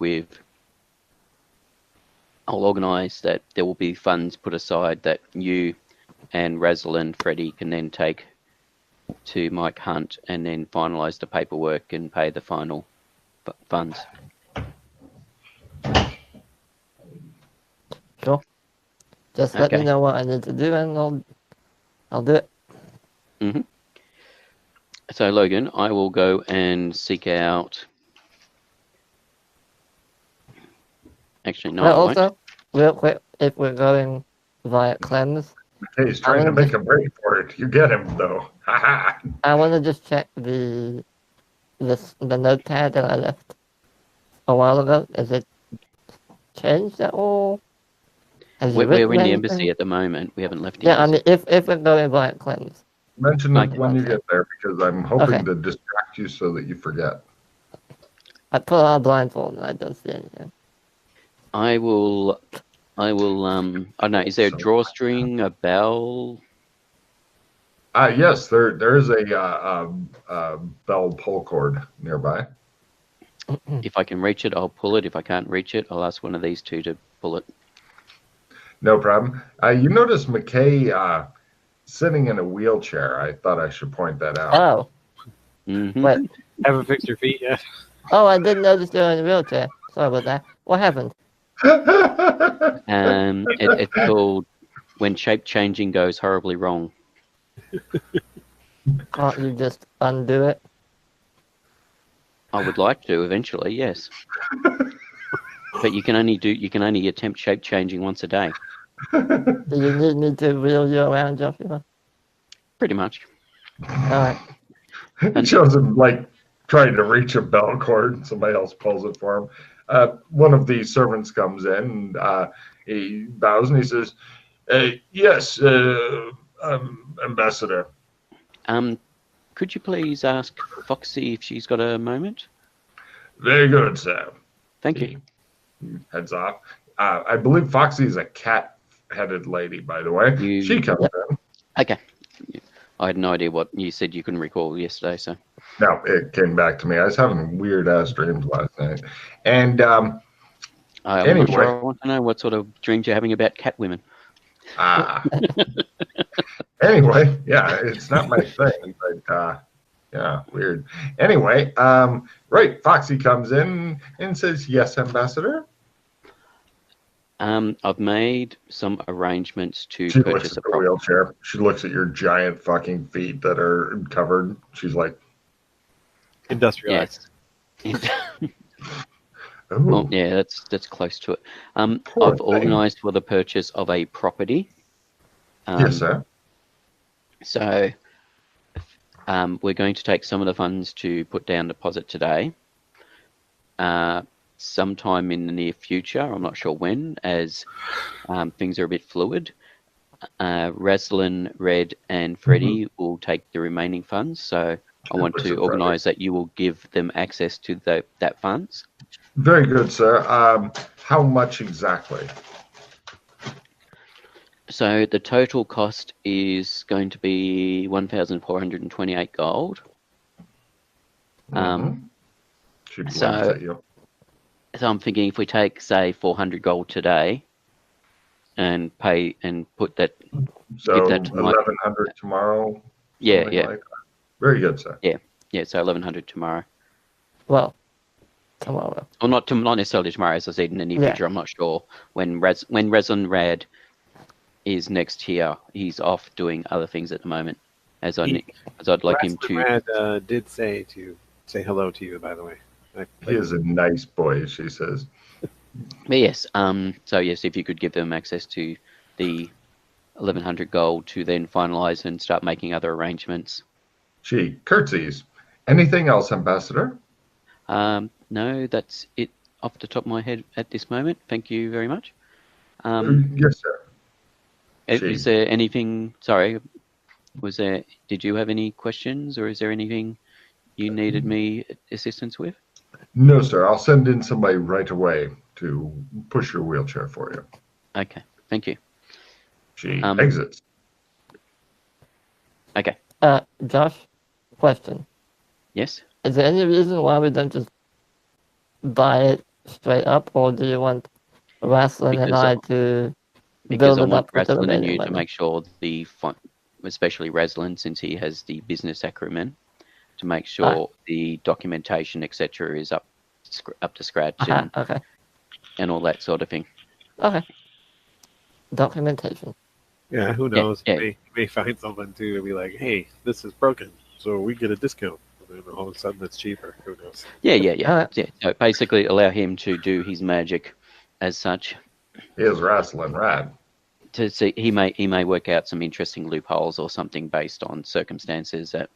[SPEAKER 4] that there will be funds put aside that you and Razzle and Freddie can then take to Mike Hunt and then finalise the paperwork and pay the final funds.
[SPEAKER 3] Sure. Just let me know what I need to do, and I'll do it.
[SPEAKER 4] So Logan, I will go and seek out. Actually, no.
[SPEAKER 3] Also, real quick, if we're going via Clems,
[SPEAKER 1] Hey, he's trying to make a break for it. You get him though.
[SPEAKER 3] I want to just check the notepad that I left a while ago. Is it changed at all?
[SPEAKER 4] We're in the embassy at the moment. We haven't left the
[SPEAKER 3] embassy.
[SPEAKER 4] Yeah,
[SPEAKER 3] I mean, if we're going via Clems.
[SPEAKER 1] Mention it when you get there, because I'm hoping
[SPEAKER 3] Okay.
[SPEAKER 1] to distract you so that you forget.
[SPEAKER 3] I put on a blindfold and I don't see anything.
[SPEAKER 4] I will. I don't know. Is there a drawstring, a bell?
[SPEAKER 1] Yes, there is a bell pull cord nearby.
[SPEAKER 4] If I can reach it, I'll pull it. If I can't reach it, I'll ask one of these two to pull it.
[SPEAKER 1] No problem. You notice McKay sitting in a wheelchair. I thought I should point that out.
[SPEAKER 3] Oh. Wait.
[SPEAKER 2] Haven't fixed your feet yet.
[SPEAKER 3] Oh, I didn't notice you were in a wheelchair. Sorry about that. What happened?
[SPEAKER 4] It's called when shape changing goes horribly wrong.
[SPEAKER 3] Can't you just undo it?
[SPEAKER 4] I would like to eventually, yes. But you can only attempt shape changing once a day.
[SPEAKER 3] Do you need me to wheel you around, Joshua?
[SPEAKER 4] Pretty much.
[SPEAKER 3] Alright.
[SPEAKER 1] It shows him like trying to reach a bell cord. Somebody else pulls it for him. One of the servants comes in and he bows and he says, yes, Ambassador.
[SPEAKER 4] Could you please ask Foxy if she's got a moment?
[SPEAKER 1] Very good, sir.
[SPEAKER 4] Thank you.
[SPEAKER 1] Heads off. I believe Foxy is a cat-headed lady, by the way. She comes in.
[SPEAKER 4] Okay. I had no idea what you said. You couldn't recall yesterday, so.
[SPEAKER 1] No, it came back to me. I was having weird-ass dreams last night. And
[SPEAKER 4] I'm
[SPEAKER 1] anyway.
[SPEAKER 4] not sure I want to know what sort of dreams you're having about cat women.
[SPEAKER 1] Ah. Anyway, yeah, it's not my thing, but yeah, weird. Anyway, right, Foxy comes in and says, "Yes, Ambassador."
[SPEAKER 4] I've made some arrangements to
[SPEAKER 1] She looks
[SPEAKER 4] purchase
[SPEAKER 1] at
[SPEAKER 4] a
[SPEAKER 1] the
[SPEAKER 4] property.
[SPEAKER 1] wheelchair. She looks at your giant fucking feet that are covered. She's like,
[SPEAKER 2] Industrialized.
[SPEAKER 4] Yes.
[SPEAKER 1] "Oh,
[SPEAKER 4] Well, yeah, that's close to it.
[SPEAKER 1] poor
[SPEAKER 4] I've
[SPEAKER 1] thing."
[SPEAKER 4] organised for the purchase of a property.
[SPEAKER 1] Yes, sir.
[SPEAKER 4] So we're going to take some of the funds to put down deposit today. Sometime in the near future, I'm not sure when, as things are a bit fluid. Raslin, Red, and Freddie will take the remaining funds. So I want
[SPEAKER 1] Which
[SPEAKER 4] to
[SPEAKER 1] is
[SPEAKER 4] organise that you will give them access to that funds.
[SPEAKER 1] Very good, sir. How much exactly?
[SPEAKER 4] So the total cost is going to be 1,428 gold.
[SPEAKER 1] She blinks
[SPEAKER 4] So
[SPEAKER 1] at you.
[SPEAKER 4] I'm thinking if we take, say, 400 gold today and pay and put that,
[SPEAKER 1] So
[SPEAKER 4] give that to my,
[SPEAKER 1] 1,100 tomorrow.
[SPEAKER 4] yeah,
[SPEAKER 1] Something
[SPEAKER 4] yeah,
[SPEAKER 1] like that. Very good, sir.
[SPEAKER 4] yeah, so 1,100 tomorrow.
[SPEAKER 3] Well, tomorrow.
[SPEAKER 4] Or not necessarily tomorrow, as I said, in the near
[SPEAKER 3] Yeah.
[SPEAKER 4] future. I'm not sure when Resin Rad is next here. He's off doing other things at the moment. As I'd like him to.
[SPEAKER 2] Rad did say hello to you, by the way.
[SPEAKER 1] He is a nice boy, she says.
[SPEAKER 4] But yes, so yes, if you could give them access to the 1,100 gold to then finalise and start making other arrangements.
[SPEAKER 1] She curtsies. Anything else, Ambassador?
[SPEAKER 4] No, that's it off the top of my head at this moment. Thank you very much.
[SPEAKER 1] Yes, sir.
[SPEAKER 4] Is there anything? Sorry, did you have any questions, or is there anything you needed me assistance with?
[SPEAKER 1] No, sir. I'll send in somebody right away to push your wheelchair for you.
[SPEAKER 4] Okay, thank you.
[SPEAKER 1] She exits.
[SPEAKER 4] Okay.
[SPEAKER 3] Josh, question.
[SPEAKER 4] Yes.
[SPEAKER 3] Is there any reason why we don't just buy it straight up, or do you want Raslin and I to
[SPEAKER 4] Because
[SPEAKER 3] build
[SPEAKER 4] I
[SPEAKER 3] it
[SPEAKER 4] want
[SPEAKER 3] up with the
[SPEAKER 4] Raslin and
[SPEAKER 3] remaining
[SPEAKER 4] you to
[SPEAKER 3] money?
[SPEAKER 4] make sure especially Raslin, since he has the business acumen, to make sure the documentation, etc., is up to scratch and all that sort of thing.
[SPEAKER 3] Okay. Documentation.
[SPEAKER 2] Yeah, who knows?
[SPEAKER 4] Yeah.
[SPEAKER 2] You may find something too and be like, hey, this is broken, so we get a discount. And then all of a sudden it's cheaper. Who knows?
[SPEAKER 4] Yeah. So basically allow him to do his magic as such.
[SPEAKER 1] He is wrestling rad.
[SPEAKER 4] To see, he may work out some interesting loopholes or something based on circumstances that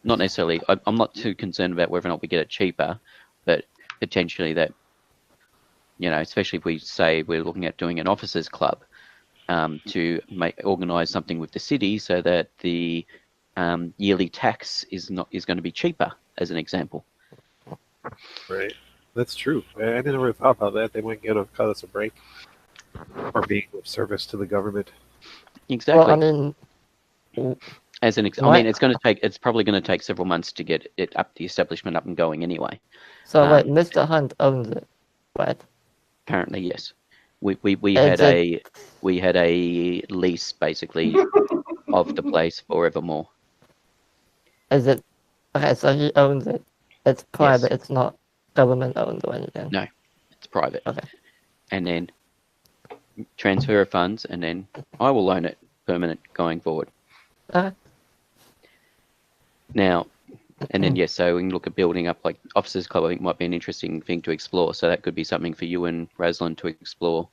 [SPEAKER 4] not necessarily. I'm not too concerned about whether or not we get it cheaper, but potentially that, especially if we say we're looking at doing an officers club, to organise something with the city so that the yearly tax is going to be cheaper, as an example.
[SPEAKER 2] Right. That's true. I never thought about that. They might cut us a break for being of service to the government.
[SPEAKER 4] Exactly.
[SPEAKER 3] Well, I mean,
[SPEAKER 4] it's probably going to take several months to get the establishment up and going anyway.
[SPEAKER 3] So wait, Mr. Hunt owns it, right?
[SPEAKER 4] Currently, yes. We had a lease basically of the place forevermore.
[SPEAKER 3] Is it okay? So he owns it. It's private.
[SPEAKER 4] Yes.
[SPEAKER 3] It's not government owned or anything.
[SPEAKER 4] No, it's private.
[SPEAKER 3] Okay.
[SPEAKER 4] And then transfer of funds, and then I will own it permanent going forward.
[SPEAKER 3] Okay.
[SPEAKER 4] Now, and then yes, so we can look at building up like officers club. I think might be an interesting thing to explore. So that could be something for you and Raslin to explore.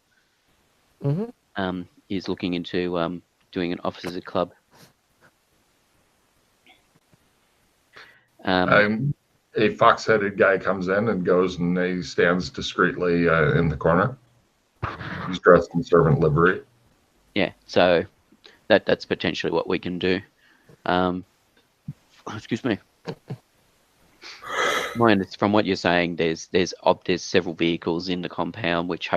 [SPEAKER 3] Mm-hmm.
[SPEAKER 4] Is looking into doing an officers club.
[SPEAKER 1] A fox-headed guy comes in and goes, and he stands discreetly in the corner. He's dressed in servant livery.
[SPEAKER 4] Yeah, so that's potentially what we can do. Excuse me. From what you're saying, there's several vehicles in the compound, which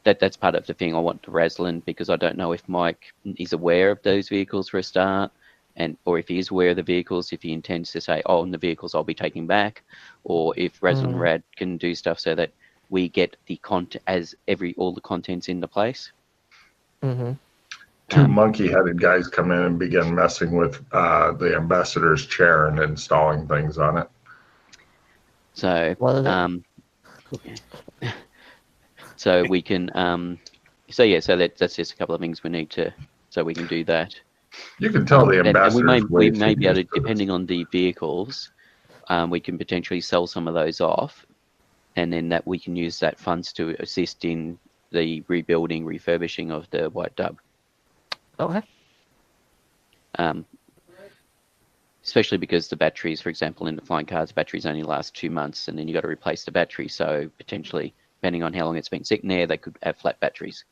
[SPEAKER 4] that's part of the thing I want to Raslin, because I don't know if Mike is aware of those vehicles for a start, or if he is aware of the vehicles, if he intends to say, oh, and the vehicles I'll be taking back, or if Raslin Rad can do stuff so that we get the all the contents in the place.
[SPEAKER 3] Mm-hmm.
[SPEAKER 1] Two monkey-headed guys come in and begin messing with the ambassador's chair and installing things on it.
[SPEAKER 4] So, so we can, so that's just a couple of things we need to, so we can do that.
[SPEAKER 1] You can tell the ambassador.
[SPEAKER 4] And we may be able to, depending on the vehicles, we can potentially sell some of those off, and then that we can use that funds to assist in the rebuilding, refurbishing of the White Dove.
[SPEAKER 3] Okay.
[SPEAKER 4] Especially because the batteries, for example, in the flying cars, batteries only last 2 months, and then you got to replace the battery. So potentially, depending on how long it's been sitting there, they could have flat batteries,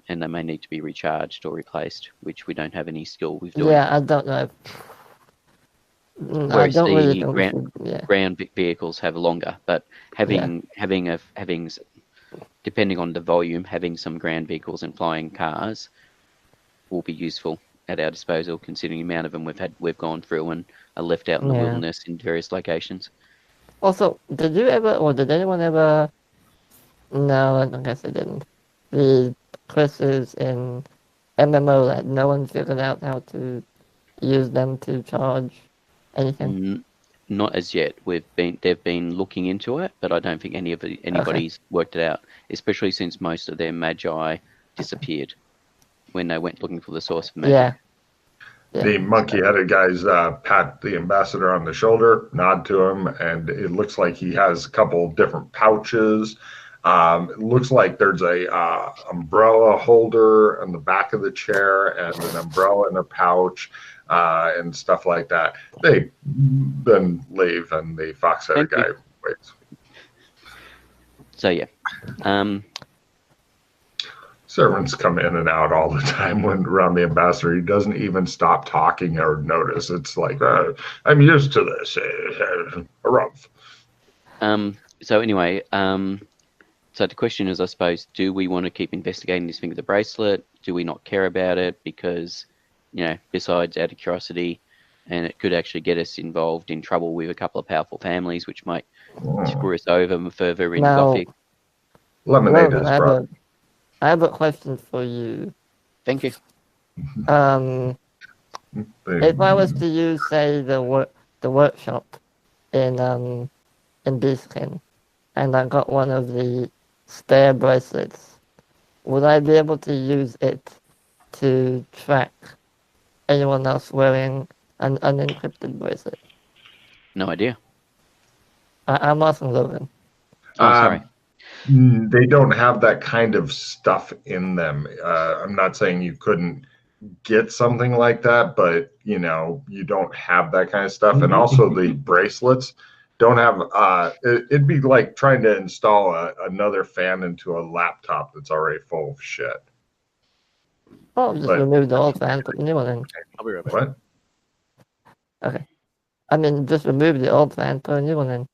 [SPEAKER 4] and they may need to be recharged or replaced, which we don't have any skill with doing.
[SPEAKER 3] Yeah, I don't know.
[SPEAKER 4] Whereas
[SPEAKER 3] I don't really
[SPEAKER 4] ground vehicles have longer, but having depending on the volume, having some ground vehicles and flying cars will be useful at our disposal, considering the amount of them we've gone through and are left out in the wilderness in various locations.
[SPEAKER 3] Also, did you ever, or did anyone ever? No, I guess I didn't. The crystals in MMO that no one figured out how to use them to charge anything.
[SPEAKER 4] Not as yet. They've been looking into it, but I don't think anybody's worked it out. Especially since most of their magi disappeared when they went looking for the source of magic.
[SPEAKER 3] Yeah.
[SPEAKER 1] The monkey-headed guys pat the ambassador on the shoulder, nod to him, and it looks like he has a couple different pouches. It looks like there's a umbrella holder on the back of the chair and an umbrella in a pouch and stuff like that. They then leave, and the fox-headed guy waits.
[SPEAKER 4] So yeah.
[SPEAKER 1] Servants come in and out all the time when around the ambassador. He doesn't even stop talking or notice. It's like, I'm used to this. Harumph.
[SPEAKER 4] So anyway, so the question is, I suppose, do we want to keep investigating this thing with the bracelet? Do we not care about it because, besides out of curiosity, and it could actually get us involved in trouble with a couple of powerful families, which might screw us over further in Gothic?
[SPEAKER 1] Lemonade is brought.
[SPEAKER 3] I have a question for you.
[SPEAKER 4] Thank you.
[SPEAKER 3] If I was to use, say, the workshop in Beastkin, and I got one of the spare bracelets, would I be able to use it to track anyone else wearing an unencrypted bracelet?
[SPEAKER 4] No idea.
[SPEAKER 3] I'm asking Logan.
[SPEAKER 4] Oh, sorry.
[SPEAKER 1] They don't have that kind of stuff in them. I'm not saying you couldn't get something like that, but you don't have that kind of stuff. And also the bracelets don't have it'd be like trying to install another fan into a laptop that's already full of shit.
[SPEAKER 3] Oh, just remove the old fan, put the new one in.
[SPEAKER 2] I'll be right back.
[SPEAKER 1] What?
[SPEAKER 3] Okay. I mean, just remove the old fan, put a new one in.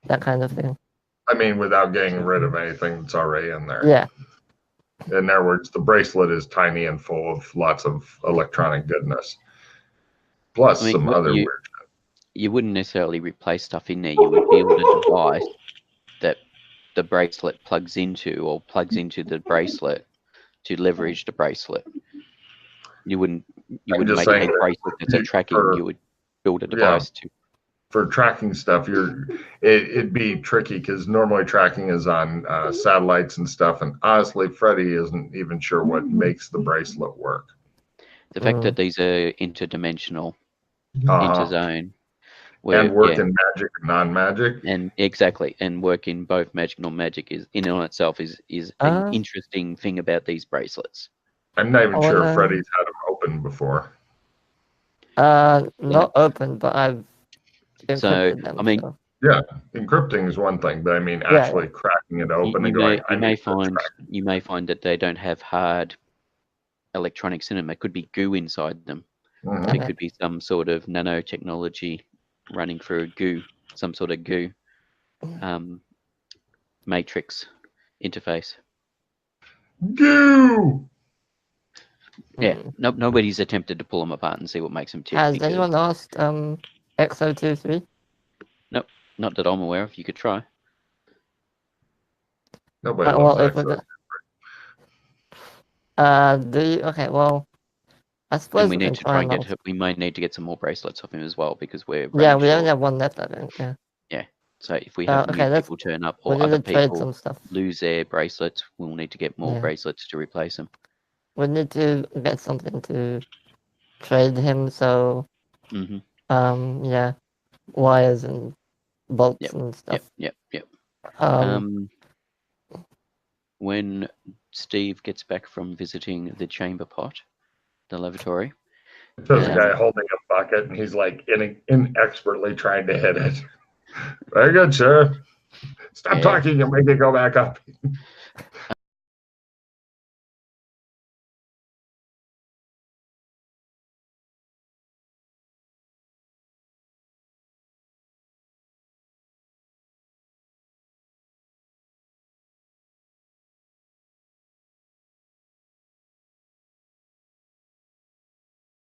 [SPEAKER 3] That kind of thing.
[SPEAKER 1] I mean, without getting rid of anything that's already in there.
[SPEAKER 3] Yeah.
[SPEAKER 1] In other words, the bracelet is tiny and full of lots of electronic goodness. Plus some other weird shit.
[SPEAKER 4] You wouldn't necessarily replace stuff in there. You would build a device that the bracelet plugs into or plugs into the bracelet to leverage the bracelet. You wouldn't make a bracelet that's a tracking. You would build a device to.
[SPEAKER 1] For tracking stuff, it'd be tricky because normally tracking is on satellites and stuff, and honestly, Freddie isn't even sure what makes the bracelet work.
[SPEAKER 4] The fact that these are interdimensional, interzone,
[SPEAKER 1] and work in magic and non-magic,
[SPEAKER 4] and exactly, and work in both magic and non-magic is in and on itself is an interesting thing about these bracelets.
[SPEAKER 1] I'm not even sure if Freddie's had them open before.
[SPEAKER 3] Not open, but I've.
[SPEAKER 4] So,
[SPEAKER 3] them,
[SPEAKER 4] I mean,
[SPEAKER 1] yeah, encrypting is one thing, but I mean, actually cracking it open and going.
[SPEAKER 4] You may find that they don't have hard electronics in them. It could be goo inside them.
[SPEAKER 1] Mm-hmm.
[SPEAKER 4] It could be some sort of nanotechnology running through goo, some sort of goo matrix interface.
[SPEAKER 1] Goo.
[SPEAKER 4] Yeah, nobody's attempted to pull them apart and see what makes them tick.
[SPEAKER 3] Has anyone asked XO23?
[SPEAKER 4] Nope, not that I'm aware of. You could try.
[SPEAKER 1] Nobody loves
[SPEAKER 3] Okay, well, I
[SPEAKER 4] And
[SPEAKER 3] suppose
[SPEAKER 4] we
[SPEAKER 3] we
[SPEAKER 4] need
[SPEAKER 3] can
[SPEAKER 4] to
[SPEAKER 3] try
[SPEAKER 4] try and
[SPEAKER 3] and
[SPEAKER 4] get. We might need to get some more bracelets off him as well because we're
[SPEAKER 3] Yeah,
[SPEAKER 4] running
[SPEAKER 3] we only
[SPEAKER 4] short.
[SPEAKER 3] have one left, I think. Yeah.
[SPEAKER 4] So if we have new
[SPEAKER 3] Okay,
[SPEAKER 4] people turn up
[SPEAKER 3] we
[SPEAKER 4] or
[SPEAKER 3] need
[SPEAKER 4] other
[SPEAKER 3] to trade
[SPEAKER 4] people
[SPEAKER 3] some stuff.
[SPEAKER 4] lose their bracelets, we'll need to get more
[SPEAKER 3] Yeah.
[SPEAKER 4] bracelets to replace them.
[SPEAKER 3] We need to get something to trade him. So,
[SPEAKER 4] Mm-hmm.
[SPEAKER 3] yeah, wires and bolts
[SPEAKER 4] Yep.
[SPEAKER 3] and stuff.
[SPEAKER 4] Yep.
[SPEAKER 3] Um,
[SPEAKER 4] When Steve gets back from visiting the chamber pot, the lavatory,
[SPEAKER 1] There's a guy holding a bucket, and he's like inexpertly trying to hit it. Very good, sir. Stop
[SPEAKER 4] Yeah.
[SPEAKER 1] talking. You'll make it go back up.